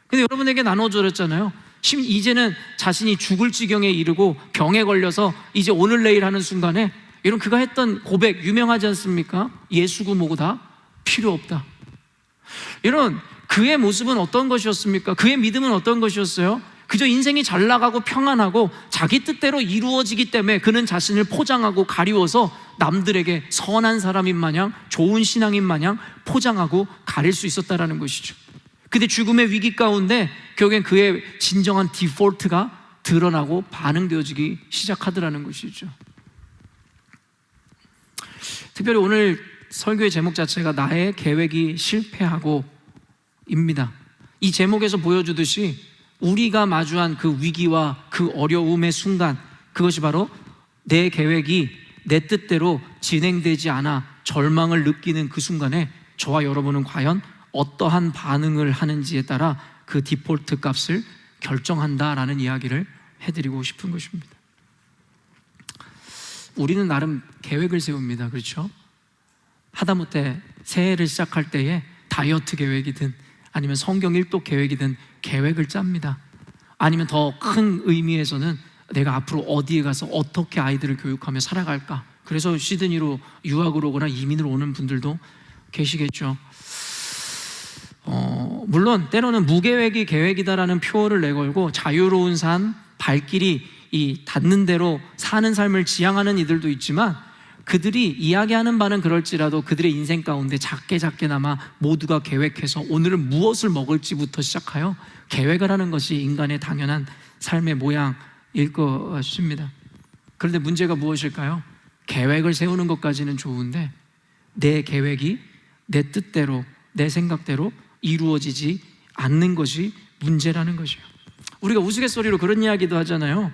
근데 여러분에게 나눠드렸잖아요. 이제는 자신이 죽을 지경에 이르고 병에 걸려서 이제 오늘 내일 하는 순간에 여러분, 그가 했던 고백 유명하지 않습니까? 예수고 뭐고 다 필요 없다. 여러분, 그의 모습은 어떤 것이었습니까? 그의 믿음은 어떤 것이었어요? 그저 인생이 잘 나가고 평안하고 자기 뜻대로 이루어지기 때문에 그는 자신을 포장하고 가리워서 남들에게 선한 사람인 마냥, 좋은 신앙인 마냥 포장하고 가릴 수 있었다라는 것이죠. 근데 죽음의 위기 가운데 결국엔 그의 진정한 디폴트가 드러나고 반응되어지기 시작하더라는 것이죠. 특별히 오늘 설교의 제목 자체가 나의 계획이 실패하고 입니다. 이 제목에서 보여주듯이 우리가 마주한 그 위기와 그 어려움의 순간, 그것이 바로 내 계획이 내 뜻대로 진행되지 않아 절망을 느끼는 그 순간에 저와 여러분은 과연 어떠한 반응을 하는지에 따라 그 디폴트 값을 결정한다라는 이야기를 해드리고 싶은 것입니다. 우리는 나름 계획을 세웁니다. 그렇죠? 하다못해 새해를 시작할 때에 다이어트 계획이든 아니면 성경 일독 계획이든 계획을 짭니다. 아니면 더 큰 의미에서는 내가 앞으로 어디에 가서 어떻게 아이들을 교육하며 살아갈까. 그래서 시드니로 유학을 오거나 이민을 오는 분들도 계시겠죠. 물론 때로는 무계획이 계획이다라는 표어를 내걸고 자유로운 삶, 발길이 이 닿는 대로 사는 삶을 지향하는 이들도 있지만, 그들이 이야기하는 바는 그럴지라도 그들의 인생 가운데 작게나마 모두가 계획해서 오늘은 무엇을 먹을지부터 시작하여 계획을 하는 것이 인간의 당연한 삶의 모양일 것입니다. 그런데 문제가 무엇일까요? 계획을 세우는 것까지는 좋은데 내 계획이 내 뜻대로, 내 생각대로 이루어지지 않는 것이 문제라는 것이에요. 우리가 우스갯소리로 그런 이야기도 하잖아요.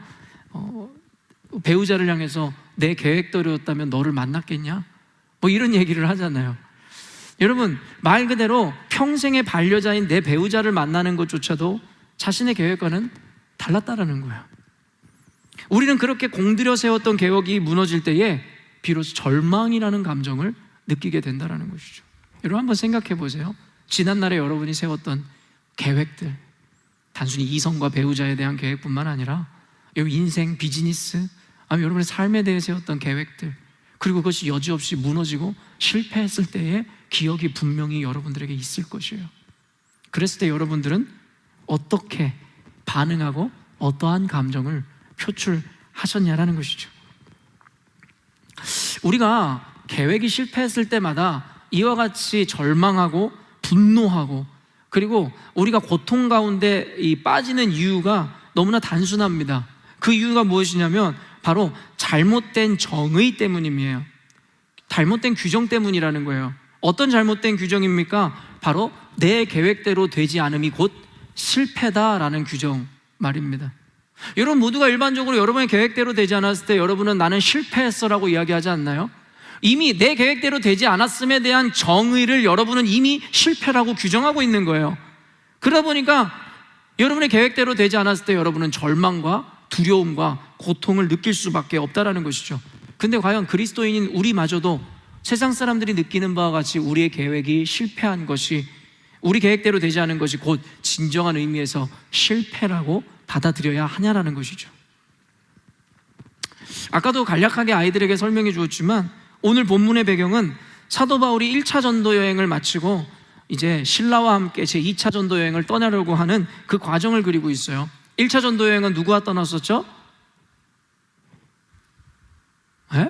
배우자를 향해서 내 계획대로였다면 너를 만났겠냐? 뭐 이런 얘기를 하잖아요. 여러분, 말 그대로 평생의 반려자인 내 배우자를 만나는 것조차도 자신의 계획과는 달랐다라는 거예요. 우리는 그렇게 공들여 세웠던 계획이 무너질 때에 비로소 절망이라는 감정을 느끼게 된다는 것이죠. 여러분 한번 생각해 보세요. 지난날에 여러분이 세웠던 계획들, 단순히 이성과 배우자에 대한 계획뿐만 아니라 여러분 인생, 비즈니스, 아니면 여러분의 삶에 대해 세웠던 계획들, 그리고 그것이 여지없이 무너지고 실패했을 때의 기억이 분명히 여러분들에게 있을 것이에요. 그랬을 때 여러분들은 어떻게 반응하고 어떠한 감정을 표출하셨냐라는 것이죠. 우리가 계획이 실패했을 때마다 이와 같이 절망하고 분노하고, 그리고 우리가 고통 가운데 빠지는 이유가 너무나 단순합니다. 그 이유가 무엇이냐면 바로 잘못된 정의 때문이에요. 잘못된 규정 때문이라는 거예요. 어떤 잘못된 규정입니까? 바로 내 계획대로 되지 않음이 곧 실패다라는 규정 말입니다. 여러분 모두가 일반적으로 여러분의 계획대로 되지 않았을 때 여러분은 나는 실패했어라고 이야기하지 않나요? 이미 내 계획대로 되지 않았음에 대한 정의를 여러분은 이미 실패라고 규정하고 있는 거예요. 그러다 보니까 여러분의 계획대로 되지 않았을 때 여러분은 절망과 두려움과 고통을 느낄 수밖에 없다라는 것이죠. 근데 과연 그리스도인인 우리마저도 세상 사람들이 느끼는 바와 같이 우리의 계획이 실패한 것이, 우리 계획대로 되지 않은 것이 곧 진정한 의미에서 실패라고 받아들여야 하냐라는 것이죠. 아까도 간략하게 아이들에게 설명해 주었지만 오늘 본문의 배경은 사도 바울이 1차 전도 여행을 마치고 이제 신라와 함께 제2차 전도 여행을 떠나려고 하는 그 과정을 그리고 있어요. 1차 전도 여행은 누구와 떠났었죠? 네?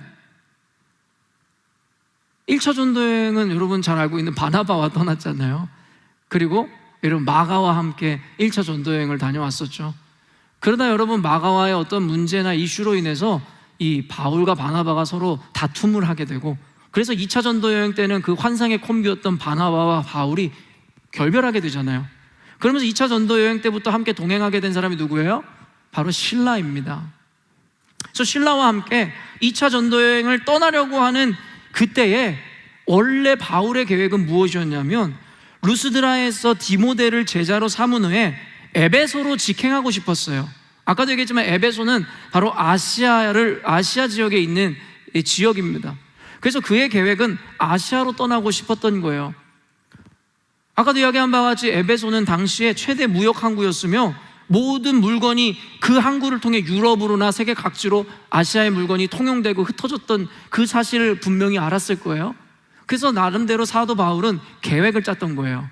1차 전도 여행은 여러분 잘 알고 있는 바나바와 떠났잖아요. 그리고 여러분 마가와 함께 1차 전도 여행을 다녀왔었죠. 그러다 여러분 마가와의 어떤 문제나 이슈로 인해서 이 바울과 바나바가 서로 다툼을 하게 되고, 그래서 2차 전도 여행 때는 그 환상의 콤비였던 바나바와 바울이 결별하게 되잖아요. 그러면서 2차 전도 여행 때부터 함께 동행하게 된 사람이 누구예요? 바로 신라입니다. 그래서 신라와 함께 2차 전도 여행을 떠나려고 하는 그때에 원래 바울의 계획은 무엇이었냐면 루스드라에서 디모데를 제자로 삼은 후에 에베소로 직행하고 싶었어요. 아까도 얘기했지만 에베소는 바로 아시아 지역에 있는 지역입니다. 그래서 그의 계획은 아시아로 떠나고 싶었던 거예요. 아까도 이야기한 바와 같이 에베소는 당시에 최대 무역 항구였으며 모든 물건이 그 항구를 통해 유럽으로나 세계 각지로 아시아의 물건이 통용되고 흩어졌던 그 사실을 분명히 알았을 거예요. 그래서 나름대로 사도 바울은 계획을 짰던 거예요.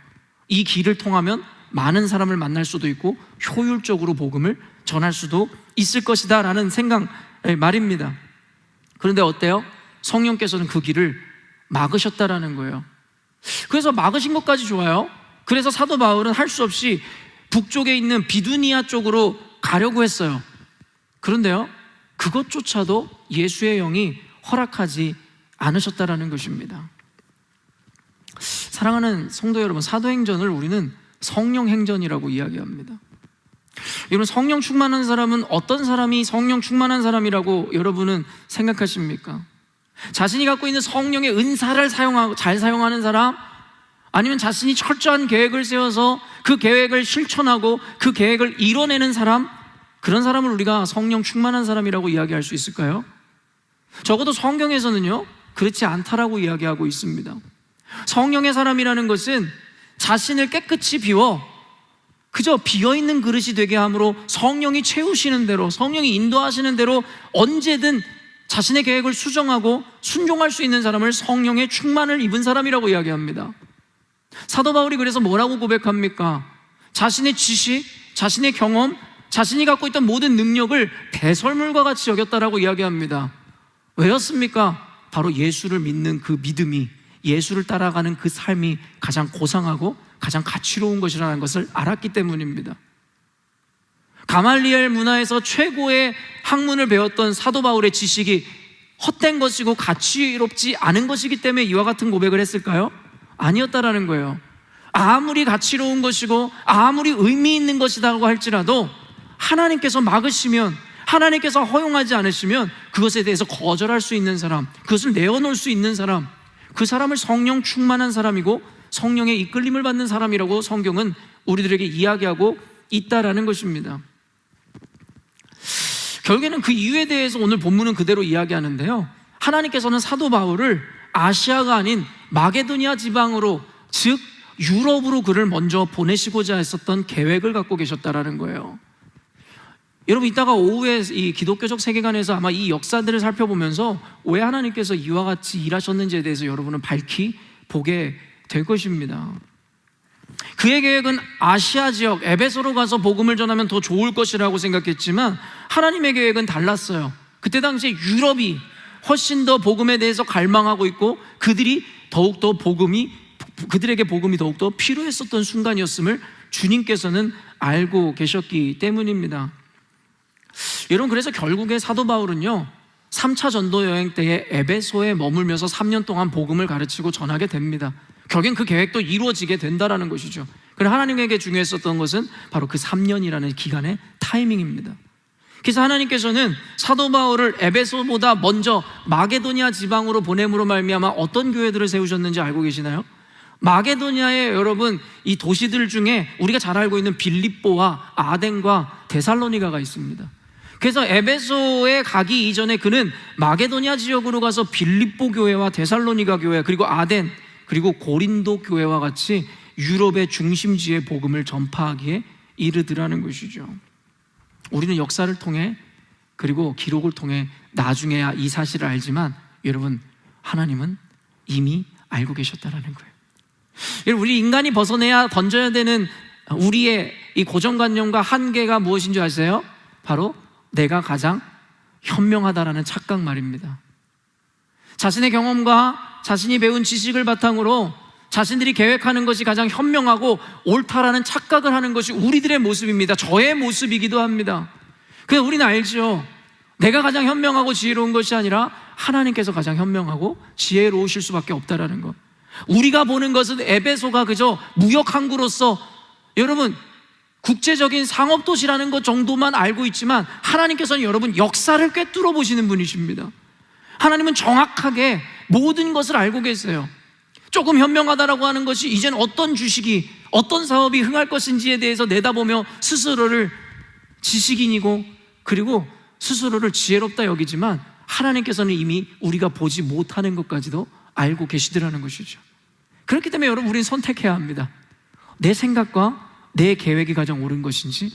이 길을 통하면 많은 사람을 만날 수도 있고 효율적으로 복음을 전할 수도 있을 것이다 라는 생각 말입니다. 그런데 어때요? 성령께서는 그 길을 막으셨다라는 거예요. 그래서 막으신 것까지 좋아요. 그래서 사도 바울은 할 수 없이 북쪽에 있는 비두니아 쪽으로 가려고 했어요. 그런데요, 그것조차도 예수의 영이 허락하지 않으셨다라는 것입니다. 사랑하는 성도 여러분, 사도행전을 우리는 성령행전이라고 이야기합니다. 여러분, 성령 충만한 사람은 어떤 사람이 성령 충만한 사람이라고 여러분은 생각하십니까? 자신이 갖고 있는 성령의 은사를 잘 사용하는 사람, 아니면 자신이 철저한 계획을 세워서 그 계획을 실천하고 그 계획을 이뤄내는 사람, 그런 사람을 우리가 성령 충만한 사람이라고 이야기할 수 있을까요? 적어도 성경에서는요, 그렇지 않다라고 이야기하고 있습니다. 성령의 사람이라는 것은 자신을 깨끗이 비워 그저 비어있는 그릇이 되게 함으로 성령이 채우시는 대로, 성령이 인도하시는 대로 언제든 자신의 계획을 수정하고 순종할 수 있는 사람을 성령의 충만을 입은 사람이라고 이야기합니다. 사도 바울이 그래서 뭐라고 고백합니까? 자신의 지식, 자신의 경험, 자신이 갖고 있던 모든 능력을 배설물과 같이 여겼다라고 이야기합니다. 왜였습니까? 바로 예수를 믿는 그 믿음이, 예수를 따라가는 그 삶이 가장 고상하고 가장 가치로운 것이라는 것을 알았기 때문입니다. 가말리엘 문화에서 최고의 학문을 배웠던 사도 바울의 지식이 헛된 것이고 가치롭지 않은 것이기 때문에 이와 같은 고백을 했을까요? 아니었다라는 거예요. 아무리 가치로운 것이고 아무리 의미 있는 것이라고 할지라도 하나님께서 막으시면, 하나님께서 허용하지 않으시면 그것에 대해서 거절할 수 있는 사람, 그것을 내어놓을 수 있는 사람, 그 사람을 성령 충만한 사람이고 성령의 이끌림을 받는 사람이라고 성경은 우리들에게 이야기하고 있다라는 것입니다. 결국에는 그 이유에 대해서 오늘 본문은 그대로 이야기하는데요, 하나님께서는 사도 바울을 아시아가 아닌 마게도니아 지방으로, 즉 유럽으로 그를 먼저 보내시고자 했었던 계획을 갖고 계셨다라는 거예요. 여러분, 이따가 오후에 이 기독교적 세계관에서 아마 이 역사들을 살펴보면서 왜 하나님께서 이와 같이 일하셨는지에 대해서 여러분은 밝히 보게 될 것입니다. 그의 계획은 아시아 지역 에베소로 가서 복음을 전하면 더 좋을 것이라고 생각했지만 하나님의 계획은 달랐어요. 그때 당시에 유럽이 훨씬 더 복음에 대해서 갈망하고 있고 그들에게 복음이 더욱더 필요했었던 순간이었음을 주님께서는 알고 계셨기 때문입니다. 여러분, 그래서 결국에 사도 바울은요, 3차 전도 여행 때에 에베소에 머물면서 3년 동안 복음을 가르치고 전하게 됩니다. 결국엔 그 계획도 이루어지게 된다라는 것이죠. 그래서 하나님에게 중요했었던 것은 바로 그 3년이라는 기간의 타이밍입니다. 그래서 하나님께서는 사도 바울을 에베소보다 먼저 마게도니아 지방으로 보냄으로 말미암아 어떤 교회들을 세우셨는지 알고 계시나요? 마게도니아의 여러분, 이 도시들 중에 우리가 잘 알고 있는 빌립보와 아덴과 데살로니가가 있습니다. 그래서 에베소에 가기 이전에 그는 마게도니아 지역으로 가서 빌립보 교회와 데살로니가 교회, 그리고 아덴, 그리고 고린도 교회와 같이 유럽의 중심지의 복음을 전파하기에 이르더라는 것이죠. 우리는 역사를 통해, 그리고 기록을 통해 나중에야 이 사실을 알지만 여러분, 하나님은 이미 알고 계셨다라는 거예요. 여러분, 우리 인간이 벗어내야 던져야 되는 우리의 이 고정관념과 한계가 무엇인지 아세요? 바로 내가 가장 현명하다라는 착각 말입니다. 자신의 경험과 자신이 배운 지식을 바탕으로 자신들이 계획하는 것이 가장 현명하고 옳다라는 착각을 하는 것이 우리들의 모습입니다. 저의 모습이기도 합니다. 그래서 우리는 알죠. 내가 가장 현명하고 지혜로운 것이 아니라 하나님께서 가장 현명하고 지혜로우실 수밖에 없다라는 것. 우리가 보는 것은 에베소가 그저 무역 항구로서 여러분 국제적인 상업도시라는 것 정도만 알고 있지만 하나님께서는 여러분 역사를 꿰뚫어 보시는 분이십니다. 하나님은 정확하게 모든 것을 알고 계세요. 조금 현명하다라고 하는 것이 이제는 어떤 주식이, 어떤 사업이 흥할 것인지에 대해서 내다보며 스스로를 지식인이고 그리고 스스로를 지혜롭다 여기지만 하나님께서는 이미 우리가 보지 못하는 것까지도 알고 계시더라는 것이죠. 그렇기 때문에 여러분, 우리는 선택해야 합니다. 내 생각과 내 계획이 가장 옳은 것인지,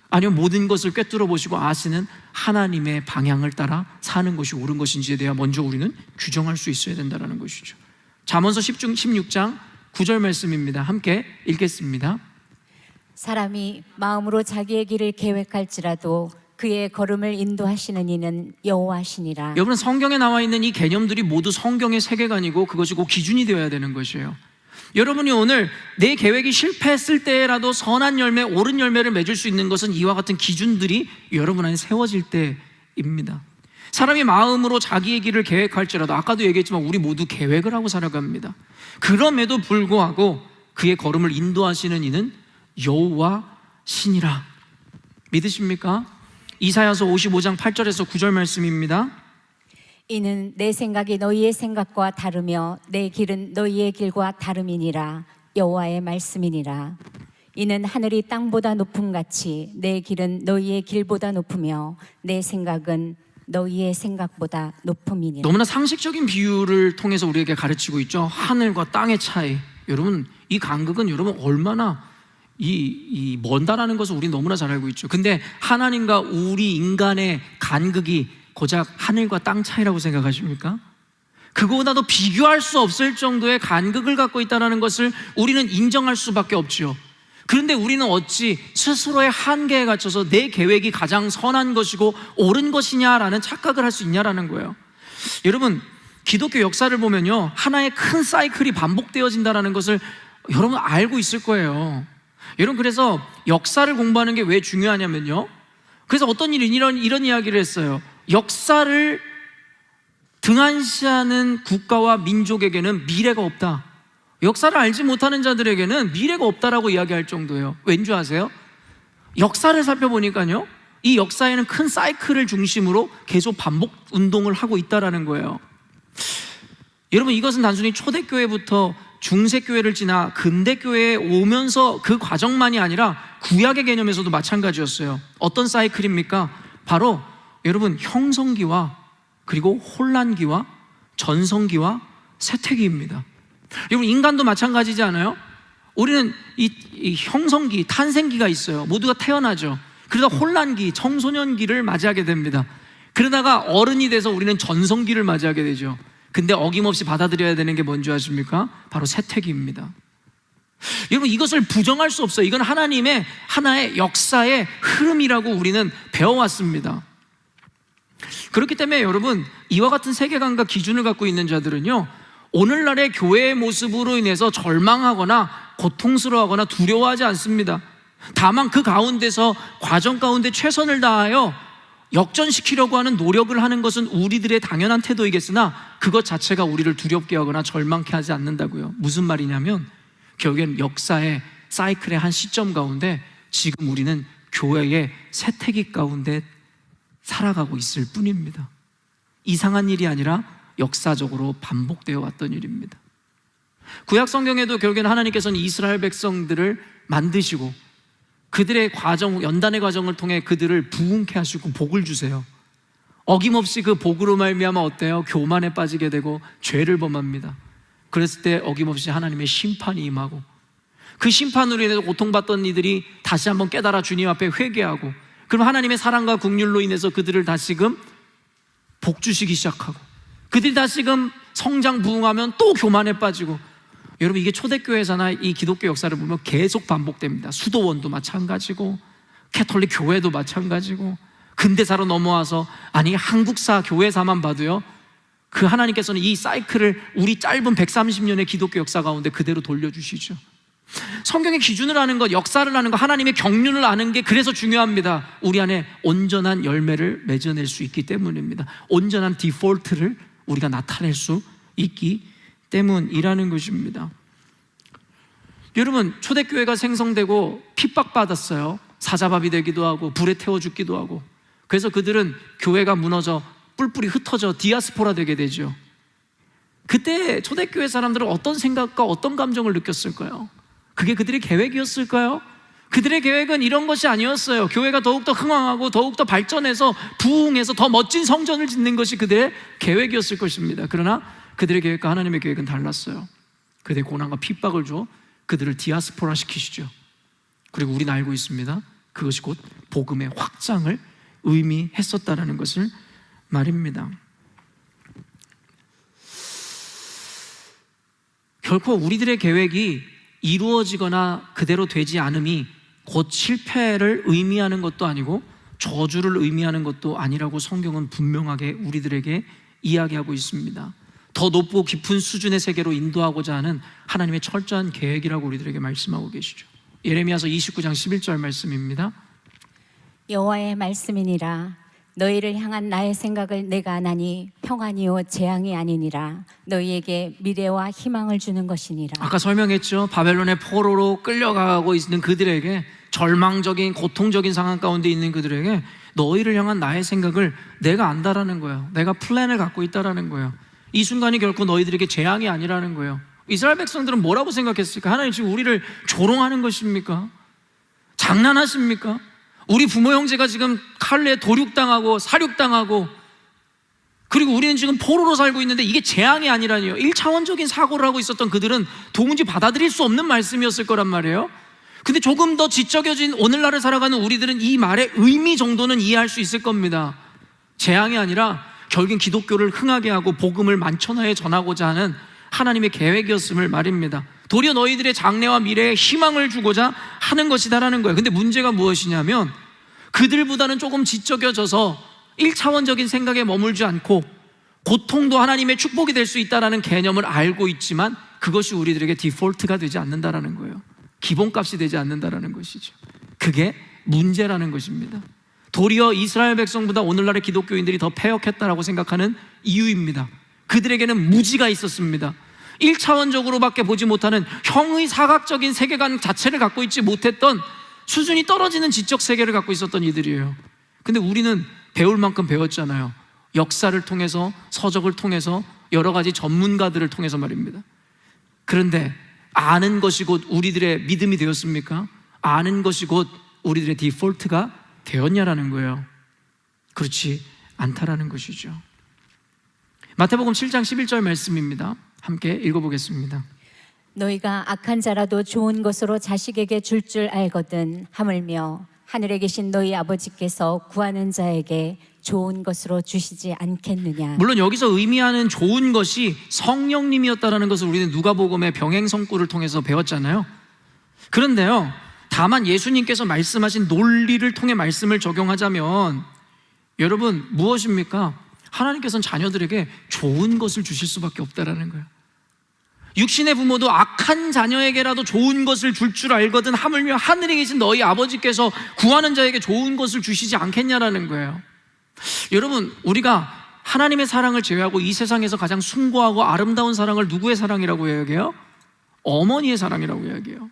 아니면 모든 것을 꿰뚫어 보시고 아시는 하나님의 방향을 따라 사는 것이 옳은 것인지에 대해 먼저 우리는 규정할 수 있어야 된다는 것이죠. 잠언서 16장 9절 말씀입니다. 함께 읽겠습니다. 사람이 마음으로 자기의 길을 계획할지라도 그의 걸음을 인도하시는 이는 여호와시니라. 여러분, 성경에 나와 있는 이 개념들이 모두 성경의 세계관이고 그것이 곧 기준이 되어야 되는 것이에요. 여러분이 오늘 내 계획이 실패했을 때라도 선한 열매, 옳은 열매를 맺을 수 있는 것은 이와 같은 기준들이 여러분 안에 세워질 때입니다. 사람이 마음으로 자기의 길을 계획할지라도, 아까도 얘기했지만 우리 모두 계획을 하고 살아갑니다. 그럼에도 불구하고 그의 걸음을 인도하시는 이는 여호와시니라. 믿으십니까? 이사야서 55장 8절에서 9절 말씀입니다. 이는 내 생각이 너희의 생각과 다르며 내 길은 너희의 길과 다름이니라. 여호와의 말씀이니라. 이는 하늘이 땅보다 높음같이 내 길은 너희의 길보다 높으며 내 생각은 너희의 생각보다 높음이니라. 너무나 상식적인 비유를 통해서 우리에게 가르치고 있죠. 하늘과 땅의 차이. 여러분, 이 간극은 여러분 얼마나 먼다라는 것을 우리 너무나 잘 알고 있죠. 근데 하나님과 우리 인간의 간극이 고작 하늘과 땅 차이라고 생각하십니까? 그거보다도 비교할 수 없을 정도의 간극을 갖고 있다는 것을 우리는 인정할 수밖에 없죠. 그런데 우리는 어찌 스스로의 한계에 갇혀서 내 계획이 가장 선한 것이고 옳은 것이냐라는 착각을 할 수 있냐라는 거예요. 여러분, 기독교 역사를 보면요, 하나의 큰 사이클이 반복되어진다는 것을 여러분 알고 있을 거예요. 여러분, 그래서 역사를 공부하는 게 왜 중요하냐면요, 그래서 어떤 일이 이런 이야기를 했어요. 역사를 등한시하는 국가와 민족에게는 미래가 없다. 역사를 알지 못하는 자들에게는 미래가 없다라고 이야기할 정도예요. 왠 줄 아세요? 역사를 살펴보니까요, 이 역사에는 큰 사이클을 중심으로 계속 반복 운동을 하고 있다라는 거예요. 여러분, 이것은 단순히 초대교회부터 중세교회를 지나 근대교회에 오면서 그 과정만이 아니라 구약의 개념에서도 마찬가지였어요. 어떤 사이클입니까? 바로 여러분, 형성기와 그리고 혼란기와 전성기와 쇠퇴기입니다. 여러분, 인간도 마찬가지지 않아요? 우리는 이 형성기, 탄생기가 있어요. 모두가 태어나죠. 그러다 혼란기, 청소년기를 맞이하게 됩니다. 그러다가 어른이 돼서 우리는 전성기를 맞이하게 되죠. 근데 어김없이 받아들여야 되는 게 뭔지 아십니까? 바로 쇠퇴기입니다. 여러분, 이것을 부정할 수 없어요. 이건 하나님의 하나의 역사의 흐름이라고 우리는 배워왔습니다. 그렇기 때문에 여러분, 이와 같은 세계관과 기준을 갖고 있는 자들은요, 오늘날의 교회의 모습으로 인해서 절망하거나 고통스러워하거나 두려워하지 않습니다. 다만 그 가운데서 과정 가운데 최선을 다하여 역전시키려고 하는 노력을 하는 것은 우리들의 당연한 태도이겠으나 그것 자체가 우리를 두렵게 하거나 절망케 하지 않는다고요. 무슨 말이냐면 결국엔 역사의 사이클의 한 시점 가운데 지금 우리는 교회의 쇠퇴기 가운데 살아가고 있을 뿐입니다. 이상한 일이 아니라 역사적으로 반복되어 왔던 일입니다. 구약 성경에도 결국에는 하나님께서는 이스라엘 백성들을 만드시고 그들의 과정, 연단의 과정을 통해 그들을 부흥케 하시고 복을 주세요. 어김없이 그 복으로 말미암아 어때요? 교만에 빠지게 되고 죄를 범합니다. 그랬을 때 어김없이 하나님의 심판이 임하고 그 심판으로 인해서 고통받던 이들이 다시 한번 깨달아 주님 앞에 회개하고, 그럼 하나님의 사랑과 긍휼로 인해서 그들을 다시금 복 주시기 시작하고, 그들이 다시금 성장 부흥하면 또 교만에 빠지고. 여러분, 이게 초대교회사나 이 기독교 역사를 보면 계속 반복됩니다. 수도원도 마찬가지고 캐톨릭 교회도 마찬가지고 근대사로 넘어와서 아니 한국사 교회사만 봐도요, 그 하나님께서는 이 사이클을 우리 짧은 130년의 기독교 역사 가운데 그대로 돌려주시죠. 성경의 기준을 아는 것, 역사를 아는 것, 하나님의 경륜을 아는 게 그래서 중요합니다. 우리 안에 온전한 열매를 맺어낼 수 있기 때문입니다. 온전한 디폴트를 우리가 나타낼 수 있기 때문이라는 것입니다. 여러분, 초대교회가 생성되고 핍박받았어요. 사자밥이 되기도 하고 불에 태워 죽기도 하고. 그래서 그들은 교회가 무너져 뿔뿔이 흩어져 디아스포라 되게 되죠. 그때 초대교회 사람들은 어떤 생각과 어떤 감정을 느꼈을까요? 그게 그들의 계획이었을까요? 그들의 계획은 이런 것이 아니었어요. 교회가 더욱더 흥왕하고 더욱더 발전해서 부흥해서 더 멋진 성전을 짓는 것이 그들의 계획이었을 것입니다. 그러나 그들의 계획과 하나님의 계획은 달랐어요. 그들의 고난과 핍박을 줘 그들을 디아스포라 시키시죠. 그리고 우리는 알고 있습니다. 그것이 곧 복음의 확장을 의미했었다는 것을 말입니다. 결코 우리들의 계획이 이루어지거나 그대로 되지 않음이 곧 실패를 의미하는 것도 아니고 저주를 의미하는 것도 아니라고 성경은 분명하게 우리들에게 이야기하고 있습니다. 더 높고 깊은 수준의 세계로 인도하고자 하는 하나님의 철저한 계획이라고 우리들에게 말씀하고 계시죠. 예레미야서 29장 11절 말씀입니다. 여호와의 말씀이니라. 너희를 향한 나의 생각을 내가 아나니 평안이요 재앙이 아니니라. 너희에게 미래와 희망을 주는 것이니라. 아까 설명했죠. 바벨론의 포로로 끌려가고 있는 그들에게, 절망적인 고통적인 상황 가운데 있는 그들에게 너희를 향한 나의 생각을 내가 안다라는 거예요. 내가 플랜을 갖고 있다라는 거예요. 이 순간이 결코 너희들에게 재앙이 아니라는 거예요. 이스라엘 백성들은 뭐라고 생각했을까? 하나님 지금 우리를 조롱하는 것입니까? 장난하십니까? 우리 부모 형제가 지금 칼에 도륙당하고 사륙당하고, 그리고 우리는 지금 포로로 살고 있는데 이게 재앙이 아니라니요. 1차원적인 사고를 하고 있었던 그들은 도무지 받아들일 수 없는 말씀이었을 거란 말이에요. 근데 조금 더 지적여진 오늘날을 살아가는 우리들은 이 말의 의미 정도는 이해할 수 있을 겁니다. 재앙이 아니라 결국엔 기독교를 흥하게 하고 복음을 만천하에 전하고자 하는 하나님의 계획이었음을 말입니다. 도리어 너희들의 장래와 미래에 희망을 주고자 하는 것이다라는 거예요. 근데 문제가 무엇이냐면 그들보다는 조금 지적여져서 1차원적인 생각에 머물지 않고 고통도 하나님의 축복이 될 수 있다는 개념을 알고 있지만 그것이 우리들에게 디폴트가 되지 않는다라는 거예요. 기본값이 되지 않는다라는 것이죠. 그게 문제라는 것입니다. 도리어 이스라엘 백성보다 오늘날의 기독교인들이 더 패역했다라고 생각하는 이유입니다. 그들에게는 무지가 있었습니다. 1차원적으로밖에 보지 못하는 형의 사각적인 세계관 자체를 갖고 있지 못했던 수준이 떨어지는 지적 세계를 갖고 있었던 이들이에요. 근데 우리는 배울 만큼 배웠잖아요. 역사를 통해서, 서적을 통해서, 여러 가지 전문가들을 통해서 말입니다. 그런데 아는 것이 곧 우리들의 믿음이 되었습니까? 아는 것이 곧 우리들의 디폴트가 되었냐라는 거예요. 그렇지 않다라는 것이죠. 마태복음 7장 11절 말씀입니다. 함께 읽어보겠습니다. 너희가 악한 자라도 좋은 것으로 자식에게 줄 줄 알거든 하물며 하늘에 계신 너희 아버지께서 구하는 자에게 좋은 것으로 주시지 않겠느냐. 물론 여기서 의미하는 좋은 것이 성령님이었다라는 것을 우리는 누가복음의 병행성구를 통해서 배웠잖아요. 그런데요, 다만 예수님께서 말씀하신 논리를 통해 말씀을 적용하자면 여러분 무엇입니까? 하나님께서는 자녀들에게 좋은 것을 주실 수밖에 없다라는 거예요. 육신의 부모도 악한 자녀에게라도 좋은 것을 줄 줄 알거든 하물며 하늘에 계신 너희 아버지께서 구하는 자에게 좋은 것을 주시지 않겠냐라는 거예요. 여러분, 우리가 하나님의 사랑을 제외하고 이 세상에서 가장 숭고하고 아름다운 사랑을 누구의 사랑이라고 이야기해요? 어머니의 사랑이라고 이야기해요.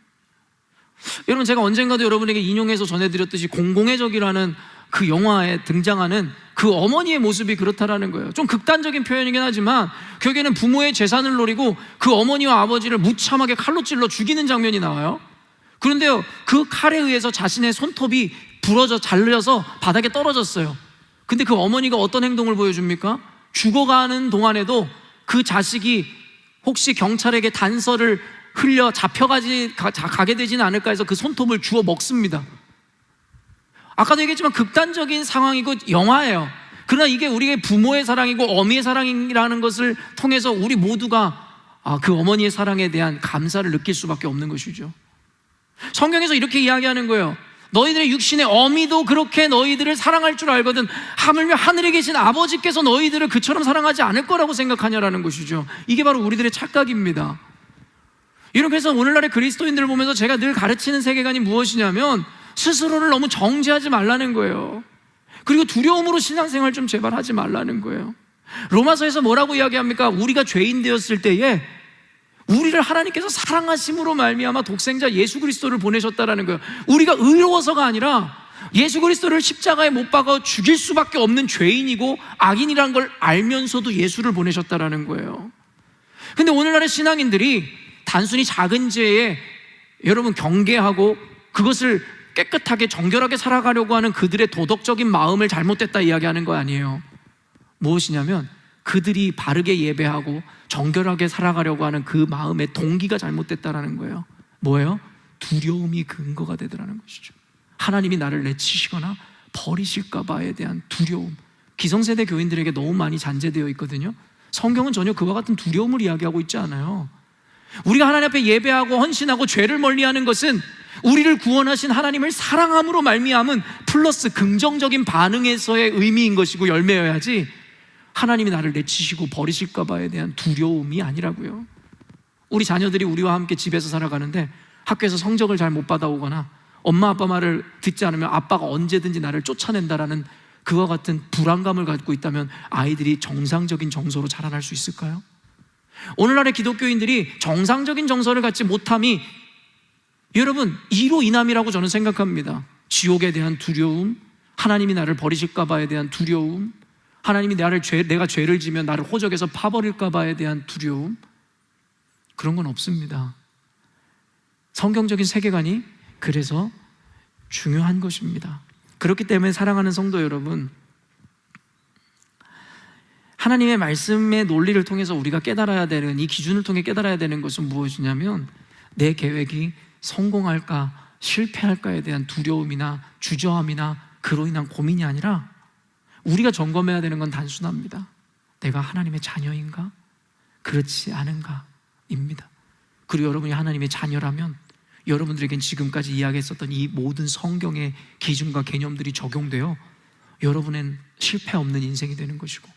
여러분, 제가 언젠가도 여러분에게 인용해서 전해드렸듯이 공공의 적이라는 그 영화에 등장하는 그 어머니의 모습이 그렇다라는 거예요. 좀 극단적인 표현이긴 하지만 결국에는 부모의 재산을 노리고 그 어머니와 아버지를 무참하게 칼로 찔러 죽이는 장면이 나와요. 그런데요, 그 칼에 의해서 자신의 손톱이 부러져 잘려서 바닥에 떨어졌어요. 근데 그 어머니가 어떤 행동을 보여줍니까? 죽어가는 동안에도 그 자식이 혹시 경찰에게 단서를 흘려 가게 되지는 않을까 해서 그 손톱을 주워 먹습니다. 아까도 얘기했지만 극단적인 상황이고 영화예요. 그러나 이게 우리의 부모의 사랑이고 어미의 사랑이라는 것을 통해서 우리 모두가 그 어머니의 사랑에 대한 감사를 느낄 수밖에 없는 것이죠. 성경에서 이렇게 이야기하는 거예요. 너희들의 육신의 어미도 그렇게 너희들을 사랑할 줄 알거든 하물며 하늘에 계신 아버지께서 너희들을 그처럼 사랑하지 않을 거라고 생각하냐라는 것이죠. 이게 바로 우리들의 착각입니다. 이렇게 해서 오늘날의 그리스도인들을 보면서 제가 늘 가르치는 세계관이 무엇이냐면 스스로를 너무 정죄하지 말라는 거예요. 그리고 두려움으로 신앙생활 좀 제발 하지 말라는 거예요. 로마서에서 뭐라고 이야기합니까? 우리가 죄인 되었을 때에 우리를 하나님께서 사랑하심으로 말미암아 독생자 예수 그리스도를 보내셨다라는 거예요. 우리가 의로워서가 아니라 예수 그리스도를 십자가에 못 박아 죽일 수밖에 없는 죄인이고 악인이라는 걸 알면서도 예수를 보내셨다라는 거예요. 근데 오늘날의 신앙인들이 단순히 작은 죄에 여러분 경계하고 그것을 깨끗하게 정결하게 살아가려고 하는 그들의 도덕적인 마음을 잘못됐다 이야기하는 거 아니에요. 무엇이냐면 그들이 바르게 예배하고 정결하게 살아가려고 하는 그 마음의 동기가 잘못됐다라는 거예요. 뭐예요? 두려움이 근거가 되더라는 것이죠. 하나님이 나를 내치시거나 버리실까 봐에 대한 두려움. 기성세대 교인들에게 너무 많이 잔재되어 있거든요. 성경은 전혀 그와 같은 두려움을 이야기하고 있지 않아요. 우리가 하나님 앞에 예배하고 헌신하고 죄를 멀리하는 것은 우리를 구원하신 하나님을 사랑함으로 말미암은 플러스 긍정적인 반응에서의 의미인 것이고 열매여야지 하나님이 나를 내치시고 버리실까 봐에 대한 두려움이 아니라고요. 우리 자녀들이 우리와 함께 집에서 살아가는데 학교에서 성적을 잘 못 받아오거나 엄마 아빠 말을 듣지 않으면 아빠가 언제든지 나를 쫓아낸다라는 그와 같은 불안감을 갖고 있다면 아이들이 정상적인 정서로 자라날 수 있을까요? 오늘날의 기독교인들이 정상적인 정서를 갖지 못함이 여러분 이로 인함이라고 저는 생각합니다. 지옥에 대한 두려움, 하나님이 나를 버리실까 봐에 대한 두려움, 하나님이 내가 죄를 지면 나를 호적에서 파버릴까 봐에 대한 두려움, 그런 건 없습니다. 성경적인 세계관이 그래서 중요한 것입니다. 그렇기 때문에 사랑하는 성도 여러분, 하나님의 말씀의 논리를 통해서 우리가 깨달아야 되는, 이 기준을 통해 깨달아야 되는 것은 무엇이냐면 내 계획이 성공할까 실패할까에 대한 두려움이나 주저함이나 그로 인한 고민이 아니라 우리가 점검해야 되는 건 단순합니다. 내가 하나님의 자녀인가? 그렇지 않은가? 입니다. 그리고 여러분이 하나님의 자녀라면 여러분들에겐 지금까지 이야기했었던 이 모든 성경의 기준과 개념들이 적용되어 여러분은 실패 없는 인생이 되는 것이고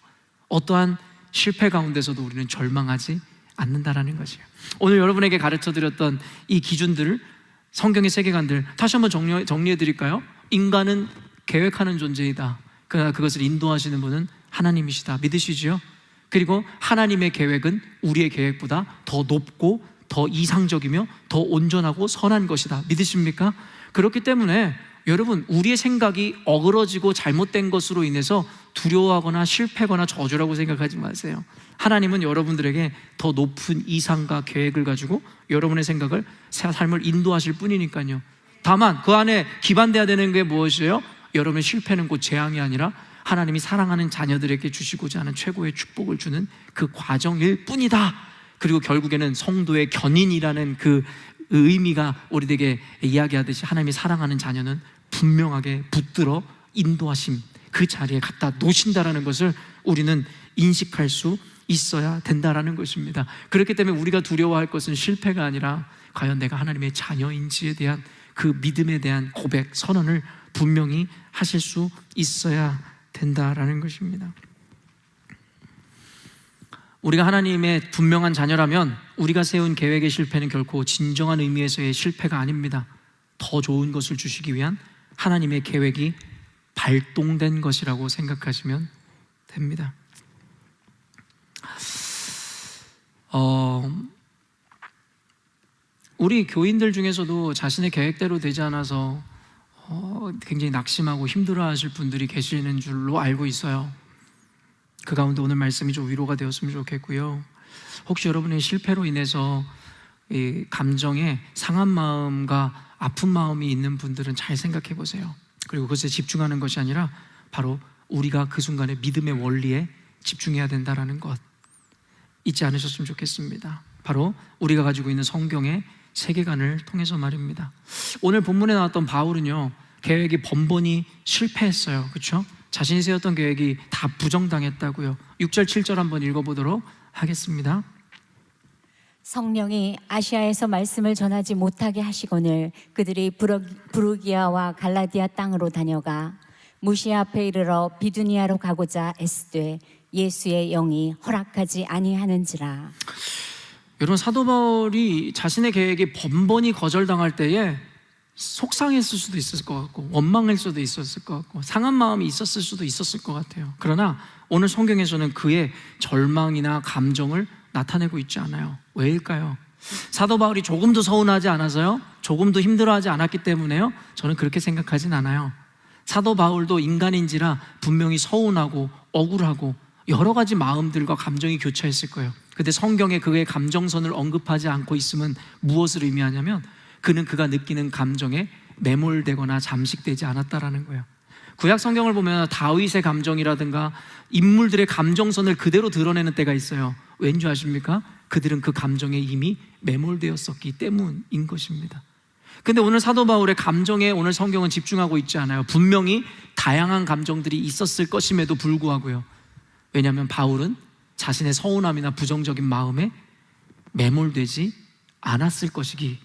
어떠한 실패 가운데서도 우리는 절망하지 않는다라는 것이에요. 오늘 여러분에게 가르쳐드렸던 이 기준들, 성경의 세계관들 다시 한번 정리해 드릴까요? 인간은 계획하는 존재이다. 그러나 그것을 인도하시는 분은 하나님이시다. 믿으시지요? 그리고 하나님의 계획은 우리의 계획보다 더 높고 더 이상적이며 더 온전하고 선한 것이다. 믿으십니까? 그렇기 때문에 여러분, 우리의 생각이 어그러지고 잘못된 것으로 인해서 두려워하거나 실패거나 저주라고 생각하지 마세요. 하나님은 여러분들에게 더 높은 이상과 계획을 가지고 여러분의 생각을, 삶을 인도하실 뿐이니까요. 다만 그 안에 기반돼야 되는 게 무엇이에요? 여러분의 실패는 곧 재앙이 아니라 하나님이 사랑하는 자녀들에게 주시고자 하는 최고의 축복을 주는 그 과정일 뿐이다. 그리고 결국에는 성도의 견인이라는 그 의미가 우리에게 이야기하듯이 하나님이 사랑하는 자녀는 분명하게 붙들어 인도하심, 그 자리에 갖다 놓으신다라는 것을 우리는 인식할 수 있어야 된다라는 것입니다. 그렇기 때문에 우리가 두려워할 것은 실패가 아니라 과연 내가 하나님의 자녀인지에 대한 그 믿음에 대한 고백, 선언을 분명히 하실 수 있어야 된다라는 것입니다. 우리가 하나님의 분명한 자녀라면 우리가 세운 계획의 실패는 결코 진정한 의미에서의 실패가 아닙니다. 더 좋은 것을 주시기 위한 하나님의 계획이 발동된 것이라고 생각하시면 됩니다. 우리 교인들 중에서도 자신의 계획대로 되지 않아서 굉장히 낙심하고 힘들어하실 분들이 계시는 줄로 알고 있어요. 그 가운데 오늘 말씀이 좀 위로가 되었으면 좋겠고요. 혹시 여러분의 실패로 인해서 이 감정에 상한 마음과 아픈 마음이 있는 분들은 잘 생각해 보세요. 그리고 그것에 집중하는 것이 아니라 바로 우리가 그 순간에 믿음의 원리에 집중해야 된다는 것 잊지 않으셨으면 좋겠습니다. 바로 우리가 가지고 있는 성경의 세계관을 통해서 말입니다. 오늘 본문에 나왔던 바울은요, 계획이 번번이 실패했어요. 그렇죠? 자신이 세웠던 계획이 다 부정당했다고요. 6절 7절 한번 읽어보도록 하겠습니다. 성령이 아시아에서 말씀을 전하지 못하게 하시거늘 그들이 부르기아와 갈라디아 땅으로 다녀가 무시아 앞에 이르러 비두니아로 가고자 애쓰되 예수의 영이 허락하지 아니하는지라. 여러분, 사도 바울이 자신의 계획이 번번이 거절당할 때에 속상했을 수도 있었을 것 같고 원망할 수도 있었을 것 같고 상한 마음이 있었을 수도 있었을 것 같아요. 그러나 오늘 성경에서는 그의 절망이나 감정을 나타내고 있지 않아요. 왜일까요? 사도 바울이 조금도 서운하지 않아서요? 조금도 힘들어하지 않았기 때문에요? 저는 그렇게 생각하진 않아요. 사도 바울도 인간인지라 분명히 서운하고 억울하고 여러 가지 마음들과 감정이 교차했을 거예요. 근데 성경에 그의 감정선을 언급하지 않고 있음은 무엇을 의미하냐면 그는 그가 느끼는 감정에 매몰되거나 잠식되지 않았다라는 거예요. 구약 성경을 보면 다윗의 감정이라든가 인물들의 감정선을 그대로 드러내는 때가 있어요. 왠지 아십니까? 그들은 그 감정에 이미 매몰되었었기 때문인 것입니다. 근데 오늘 사도 바울의 감정에 오늘 성경은 집중하고 있지 않아요. 분명히 다양한 감정들이 있었을 것임에도 불구하고요. 왜냐하면 바울은 자신의 서운함이나 부정적인 마음에 매몰되지 않았을 것이기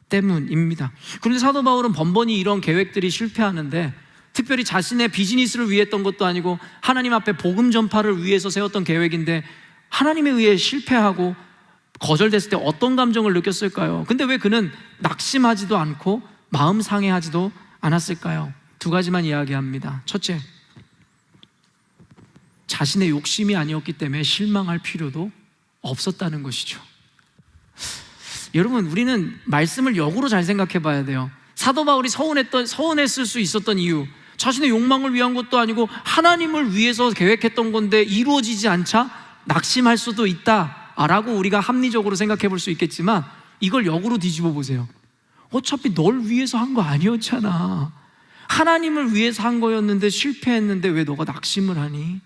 때문입니다. 그런데 사도 바울은 번번이 이런 계획들이 실패하는데, 특별히 자신의 비즈니스를 위해 했던 것도 아니고 하나님 앞에 복음 전파를 위해서 세웠던 계획인데 하나님에 의해 실패하고 거절됐을 때 어떤 감정을 느꼈을까요? 근데 왜 그는 낙심하지도 않고 마음 상해하지도 않았을까요? 두 가지만 이야기합니다. 첫째, 자신의 욕심이 아니었기 때문에 실망할 필요도 없었다는 것이죠. 여러분, 우리는 말씀을 역으로 잘 생각해 봐야 돼요. 사도 바울이 서운했을 수 있었던 이유, 자신의 욕망을 위한 것도 아니고 하나님을 위해서 계획했던 건데 이루어지지 않자 낙심할 수도 있다라고 우리가 합리적으로 생각해 볼 수 있겠지만, 이걸 역으로 뒤집어 보세요. 어차피 널 위해서 한 거 아니었잖아. 하나님을 위해서 한 거였는데 실패했는데 왜 너가 낙심을 하니?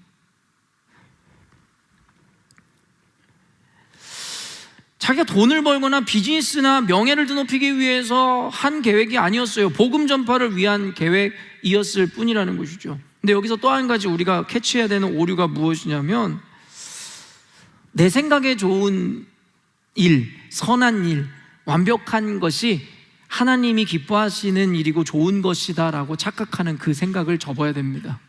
자기가 돈을 벌거나 비즈니스나 명예를 드높이기 위해서 한 계획이 아니었어요. 복음 전파를 위한 계획이었을 뿐이라는 것이죠. 근데 여기서 또 한 가지 우리가 캐치해야 되는 오류가 무엇이냐면, 내 생각에 좋은 일, 선한 일, 완벽한 것이 하나님이 기뻐하시는 일이고 좋은 것이다 라고 착각하는 그 생각을 접어야 됩니다.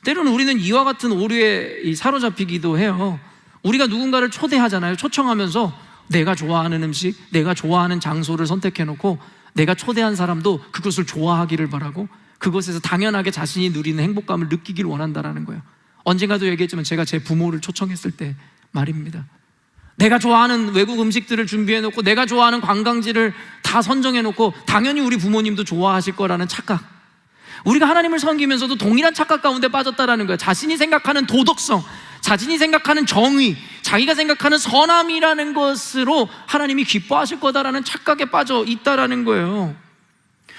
때로는 우리는 이와 같은 오류에 사로잡히기도 해요. 우리가 누군가를 초대하잖아요. 초청하면서 내가 좋아하는 음식, 내가 좋아하는 장소를 선택해놓고 내가 초대한 사람도 그것을 좋아하기를 바라고 그것에서 당연하게 자신이 누리는 행복감을 느끼기를 원한다는 거예요. 언젠가도 얘기했지만 제가 제 부모를 초청했을 때 말입니다. 내가 좋아하는 외국 음식들을 준비해놓고 내가 좋아하는 관광지를 다 선정해놓고 당연히 우리 부모님도 좋아하실 거라는 착각, 우리가 하나님을 섬기면서도 동일한 착각 가운데 빠졌다라는 거예요. 자신이 생각하는 도덕성, 자신이 생각하는 정의, 자기가 생각하는 선함이라는 것으로 하나님이 기뻐하실 거다라는 착각에 빠져 있다라는 거예요.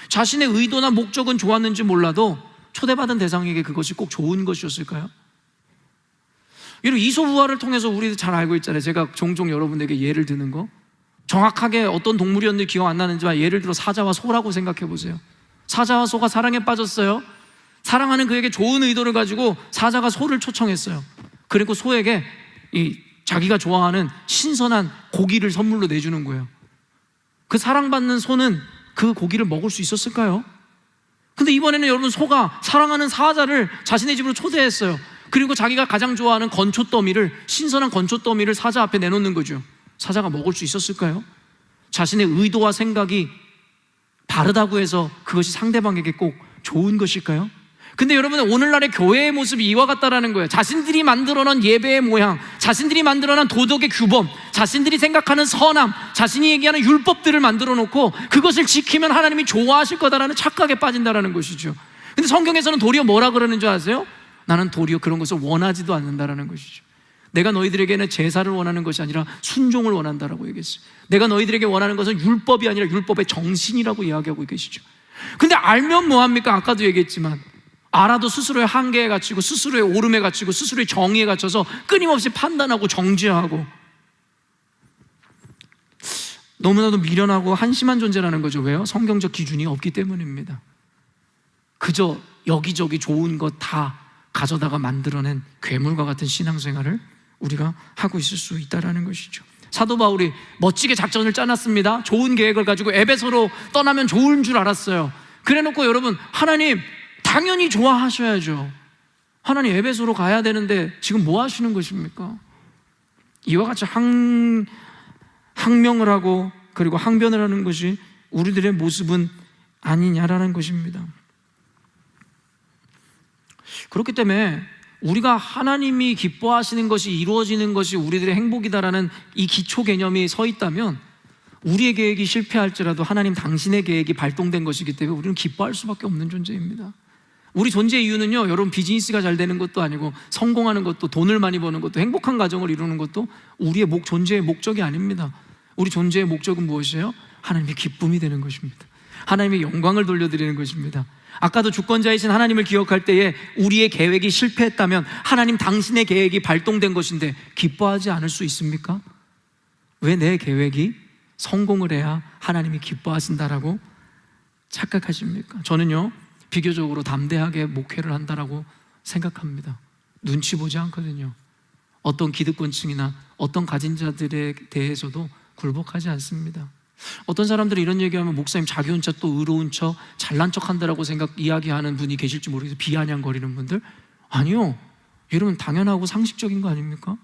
자신의 의도나 목적은 좋았는지 몰라도 초대받은 대상에게 그것이 꼭 좋은 것이었을까요? 여러분, 이솝우화를 통해서 우리도 잘 알고 있잖아요. 제가 종종 여러분에게 예를 드는 거, 정확하게 어떤 동물이었는지 기억 안 나는지만 예를 들어 사자와 소라고 생각해 보세요. 사자와 소가 사랑에 빠졌어요. 사랑하는 그에게 좋은 의도를 가지고 사자가 소를 초청했어요. 그리고 소에게 자기가 좋아하는 신선한 고기를 선물로 내주는 거예요. 그 사랑받는 소는 그 고기를 먹을 수 있었을까요? 근데 이번에는 여러분, 소가 사랑하는 사자를 자신의 집으로 초대했어요. 그리고 자기가 가장 좋아하는 건초더미를, 신선한 건초더미를 사자 앞에 내놓는 거죠. 사자가 먹을 수 있었을까요? 자신의 의도와 생각이 바르다고 해서 그것이 상대방에게 꼭 좋은 것일까요? 근데 여러분, 오늘날의 교회의 모습이 이와 같다라는 거예요. 자신들이 만들어놓은 예배의 모양, 자신들이 만들어놓은 도덕의 규범, 자신들이 생각하는 선함, 자신이 얘기하는 율법들을 만들어 놓고 그것을 지키면 하나님이 좋아하실 거다라는 착각에 빠진다라는 것이죠. 근데 성경에서는 도리어 뭐라 그러는 줄 아세요? 나는 도리어 그런 것을 원하지도 않는다라는 것이죠. 내가 너희들에게는 제사를 원하는 것이 아니라 순종을 원한다라고 얘기했어요. 내가 너희들에게 원하는 것은 율법이 아니라 율법의 정신이라고 이야기하고 계시죠. 근데 알면 뭐합니까? 아까도 얘기했지만 알아도 스스로의 한계에 갇히고 스스로의 오름에 갇히고 스스로의 정의에 갇혀서 끊임없이 판단하고 정죄하고 너무나도 미련하고 한심한 존재라는 거죠. 왜요? 성경적 기준이 없기 때문입니다. 그저 여기저기 좋은 것 다 가져다가 만들어낸 괴물과 같은 신앙생활을 우리가 하고 있을 수 있다는 것이죠. 사도 바울이 멋지게 작전을 짜놨습니다. 좋은 계획을 가지고 에베소로 떠나면 좋은 줄 알았어요. 그래놓고 여러분, 하나님 당연히 좋아하셔야죠. 하나님 에베소로 가야 되는데 지금 뭐 하시는 것입니까? 이와 같이 항명을 하고 그리고 항변을 하는 것이 우리들의 모습은 아니냐라는 것입니다. 그렇기 때문에 우리가 하나님이 기뻐하시는 것이 이루어지는 것이 우리들의 행복이다라는 이 기초 개념이 서 있다면 우리의 계획이 실패할지라도 하나님 당신의 계획이 발동된 것이기 때문에 우리는 기뻐할 수밖에 없는 존재입니다. 우리 존재의 이유는요, 여러분, 비즈니스가 잘 되는 것도 아니고 성공하는 것도 돈을 많이 버는 것도 행복한 가정을 이루는 것도 우리의 존재의 목적이 아닙니다. 우리 존재의 목적은 무엇이에요? 하나님의 기쁨이 되는 것입니다. 하나님의 영광을 돌려드리는 것입니다. 아까도 주권자이신 하나님을 기억할 때에 우리의 계획이 실패했다면 하나님 당신의 계획이 발동된 것인데 기뻐하지 않을 수 있습니까? 왜 내 계획이 성공을 해야 하나님이 기뻐하신다라고 착각하십니까? 저는요, 비교적으로 담대하게 목회를 한다라고 생각합니다. 눈치 보지 않거든요. 어떤 기득권층이나 어떤 가진 자들에 대해서도 굴복하지 않습니다. 어떤 사람들이 이런 얘기하면 목사님 자기 혼자 또 의로운 척 잘난 척 한다라고 이야기하는 분이 계실지 모르겠어요. 비아냥거리는 분들. 아니요, 여러분 당연하고 상식적인 거 아닙니까?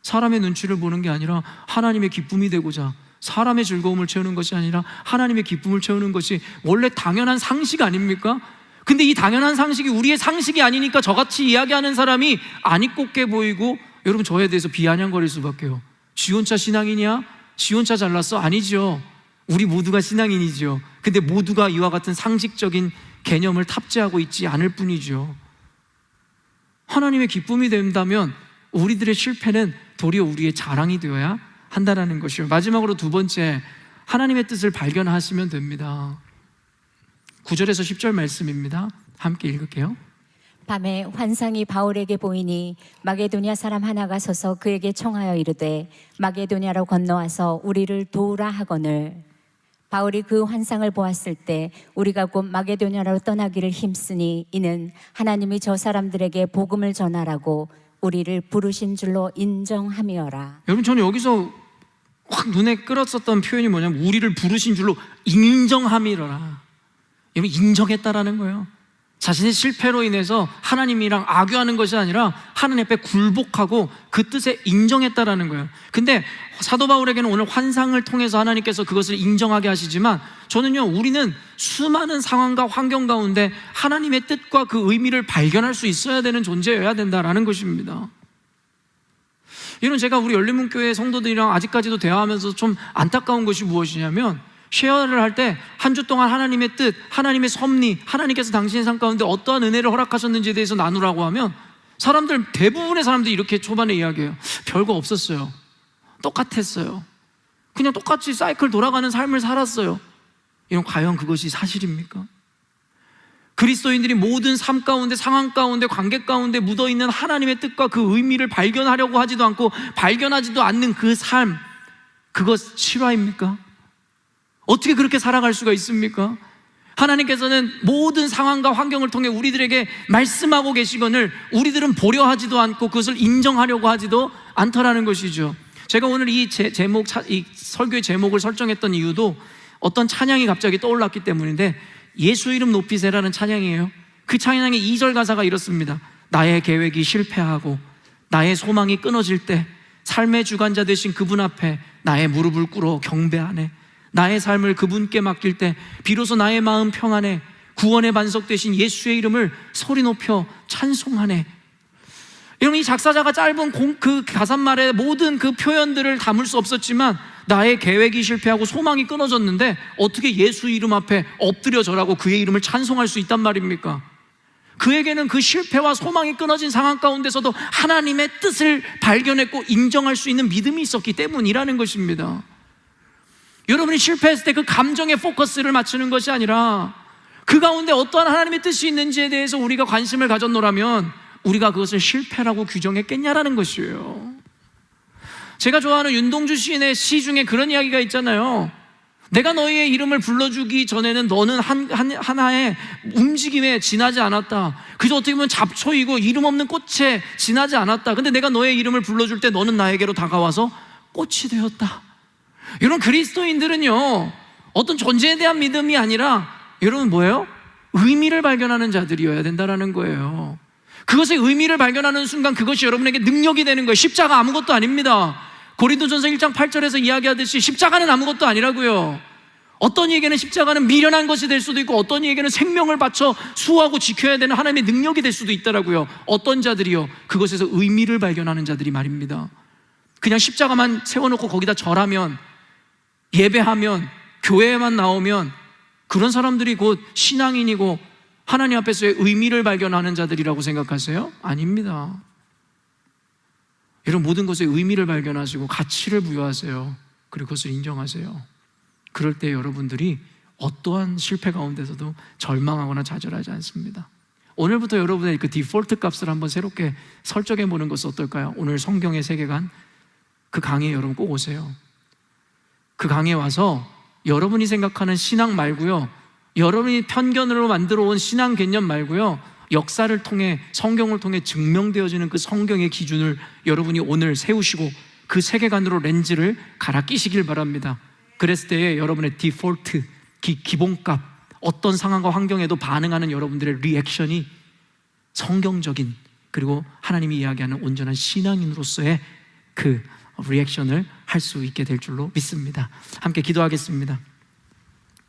사람의 눈치를 보는 게 아니라 하나님의 기쁨이 되고자, 사람의 즐거움을 채우는 것이 아니라 하나님의 기쁨을 채우는 것이 원래 당연한 상식 아닙니까? 근데 이 당연한 상식이 우리의 상식이 아니니까 저같이 이야기하는 사람이 안 입곱게 보이고, 여러분 저에 대해서 비아냥거릴 수밖에요. 지 혼자 신앙이냐? 지 혼자 잘났어? 아니죠. 우리 모두가 신앙인이죠. 근데 모두가 이와 같은 상식적인 개념을 탑재하고 있지 않을 뿐이죠. 하나님의 기쁨이 된다면 우리들의 실패는 도리어 우리의 자랑이 되어야 한다는 것이요. 마지막으로 두 번째, 하나님의 뜻을 발견하시면 됩니다. 9절에서 10절 말씀입니다. 함께 읽을게요. 밤에 환상이 바울에게 보이니 마게도냐 사람 하나가 서서 그에게 청하여 이르되 마게도냐로 건너와서 우리를 도우라 하거늘. 바울이 그 환상을 보았을 때 우리가 곧 마게도냐로 떠나기를 힘쓰니 이는 하나님이 저 사람들에게 복음을 전하라고 우리를 부르신 줄로 인정함이어라. 여러분, 저는 여기서 확 눈에 끌었었던 표현이 뭐냐면 우리를 부르신 줄로 인정함이라. 여러분, 인정했다라는 거예요. 자신의 실패로 인해서 하나님이랑 악유하는 것이 아니라 하나님 앞에 굴복하고 그 뜻에 인정했다라는 거예요. 근데 사도 바울에게는 오늘 환상을 통해서 하나님께서 그것을 인정하게 하시지만, 저는요, 우리는 수많은 상황과 환경 가운데 하나님의 뜻과 그 의미를 발견할 수 있어야 되는 존재여야 된다라는 것입니다. 여러분, 제가 우리 열린문교회 성도들이랑 아직까지도 대화하면서 좀 안타까운 것이 무엇이냐면, 쉐어를 할 때 한 주 동안 하나님의 뜻, 하나님의 섭리, 하나님께서 당신의 삶 가운데 어떠한 은혜를 허락하셨는지에 대해서 나누라고 하면 대부분의 사람들이 이렇게 초반에 이야기해요. 별거 없었어요. 똑같았어요. 그냥 똑같이 사이클 돌아가는 삶을 살았어요. 이런, 과연 그것이 사실입니까? 그리스도인들이 모든 삶 가운데, 상황 가운데, 관계 가운데 묻어있는 하나님의 뜻과 그 의미를 발견하려고 하지도 않고 발견하지도 않는 그 삶, 그것 실화입니까? 어떻게 그렇게 살아갈 수가 있습니까? 하나님께서는 모든 상황과 환경을 통해 우리들에게 말씀하고 계시거늘 우리들은 보려 하지도 않고 그것을 인정하려고 하지도 않더라는 것이죠. 제가 오늘 이 설교의 제목을 설정했던 이유도 어떤 찬양이 갑자기 떠올랐기 때문인데, 예수 이름 높이세라는 찬양이에요. 그 찬양의 2절 가사가 이렇습니다. 나의 계획이 실패하고 나의 소망이 끊어질 때 삶의 주관자 되신 그분 앞에 나의 무릎을 꿇어 경배하네. 나의 삶을 그분께 맡길 때 비로소 나의 마음 평안해. 구원의 반석 되신 예수의 이름을 소리 높여 찬송하네. 여러분, 이 작사자가 짧은 그 가사말에 모든 그 표현들을 담을 수 없었지만, 나의 계획이 실패하고 소망이 끊어졌는데 어떻게 예수 이름 앞에 엎드려 절하고 그의 이름을 찬송할 수 있단 말입니까? 그에게는 그 실패와 소망이 끊어진 상황 가운데서도 하나님의 뜻을 발견했고 인정할 수 있는 믿음이 있었기 때문이라는 것입니다. 여러분이 실패했을 때 그 감정에 포커스를 맞추는 것이 아니라 그 가운데 어떠한 하나님의 뜻이 있는지에 대해서 우리가 관심을 가졌노라면 우리가 그것을 실패라고 규정했겠냐라는 것이에요. 제가 좋아하는 윤동주 시인의 시 중에 그런 이야기가 있잖아요. 내가 너희의 이름을 불러주기 전에는 너는 하나의 움직임에 지나지 않았다. 그저 어떻게 보면 잡초이고 이름 없는 꽃에 지나지 않았다. 근데 내가 너의 이름을 불러줄 때 너는 나에게로 다가와서 꽃이 되었다. 여러분, 그리스도인들은요, 어떤 존재에 대한 믿음이 아니라 여러분 뭐예요? 의미를 발견하는 자들이어야 된다는 거예요. 그것의 의미를 발견하는 순간 그것이 여러분에게 능력이 되는 거예요. 십자가 아무것도 아닙니다. 고린도전서 1장 8절에서 이야기하듯이 십자가는 아무것도 아니라고요. 어떤 이에게는 십자가는 미련한 것이 될 수도 있고, 어떤 이에게는 생명을 바쳐 수호하고 지켜야 되는 하나님의 능력이 될 수도 있더라고요. 어떤 자들이요? 그것에서 의미를 발견하는 자들이 말입니다. 그냥 십자가만 세워놓고 거기다 절하면, 예배하면, 교회에만 나오면 그런 사람들이 곧 신앙인이고 하나님 앞에서의 의미를 발견하는 자들이라고 생각하세요? 아닙니다. 여러분, 모든 것에 의미를 발견하시고 가치를 부여하세요. 그리고 그것을 인정하세요. 그럴 때 여러분들이 어떠한 실패 가운데서도 절망하거나 좌절하지 않습니다. 오늘부터 여러분의 그 디폴트 값을 한번 새롭게 설정해 보는 것은 어떨까요? 오늘 성경의 세계관, 그 강의에 여러분 꼭 오세요. 그 강의에 와서 여러분이 생각하는 신앙 말고요, 여러분이 편견으로 만들어 온 신앙 개념 말고요, 역사를 통해, 성경을 통해 증명되어지는 그 성경의 기준을 여러분이 오늘 세우시고 그 세계관으로 렌즈를 갈아 끼시길 바랍니다. 그랬을 때에 여러분의 디폴트, 기본값, 어떤 상황과 환경에도 반응하는 여러분들의 리액션이 성경적인, 그리고 하나님이 이야기하는 온전한 신앙인으로서의 그 리액션을 할 수 있게 될 줄로 믿습니다. 함께 기도하겠습니다.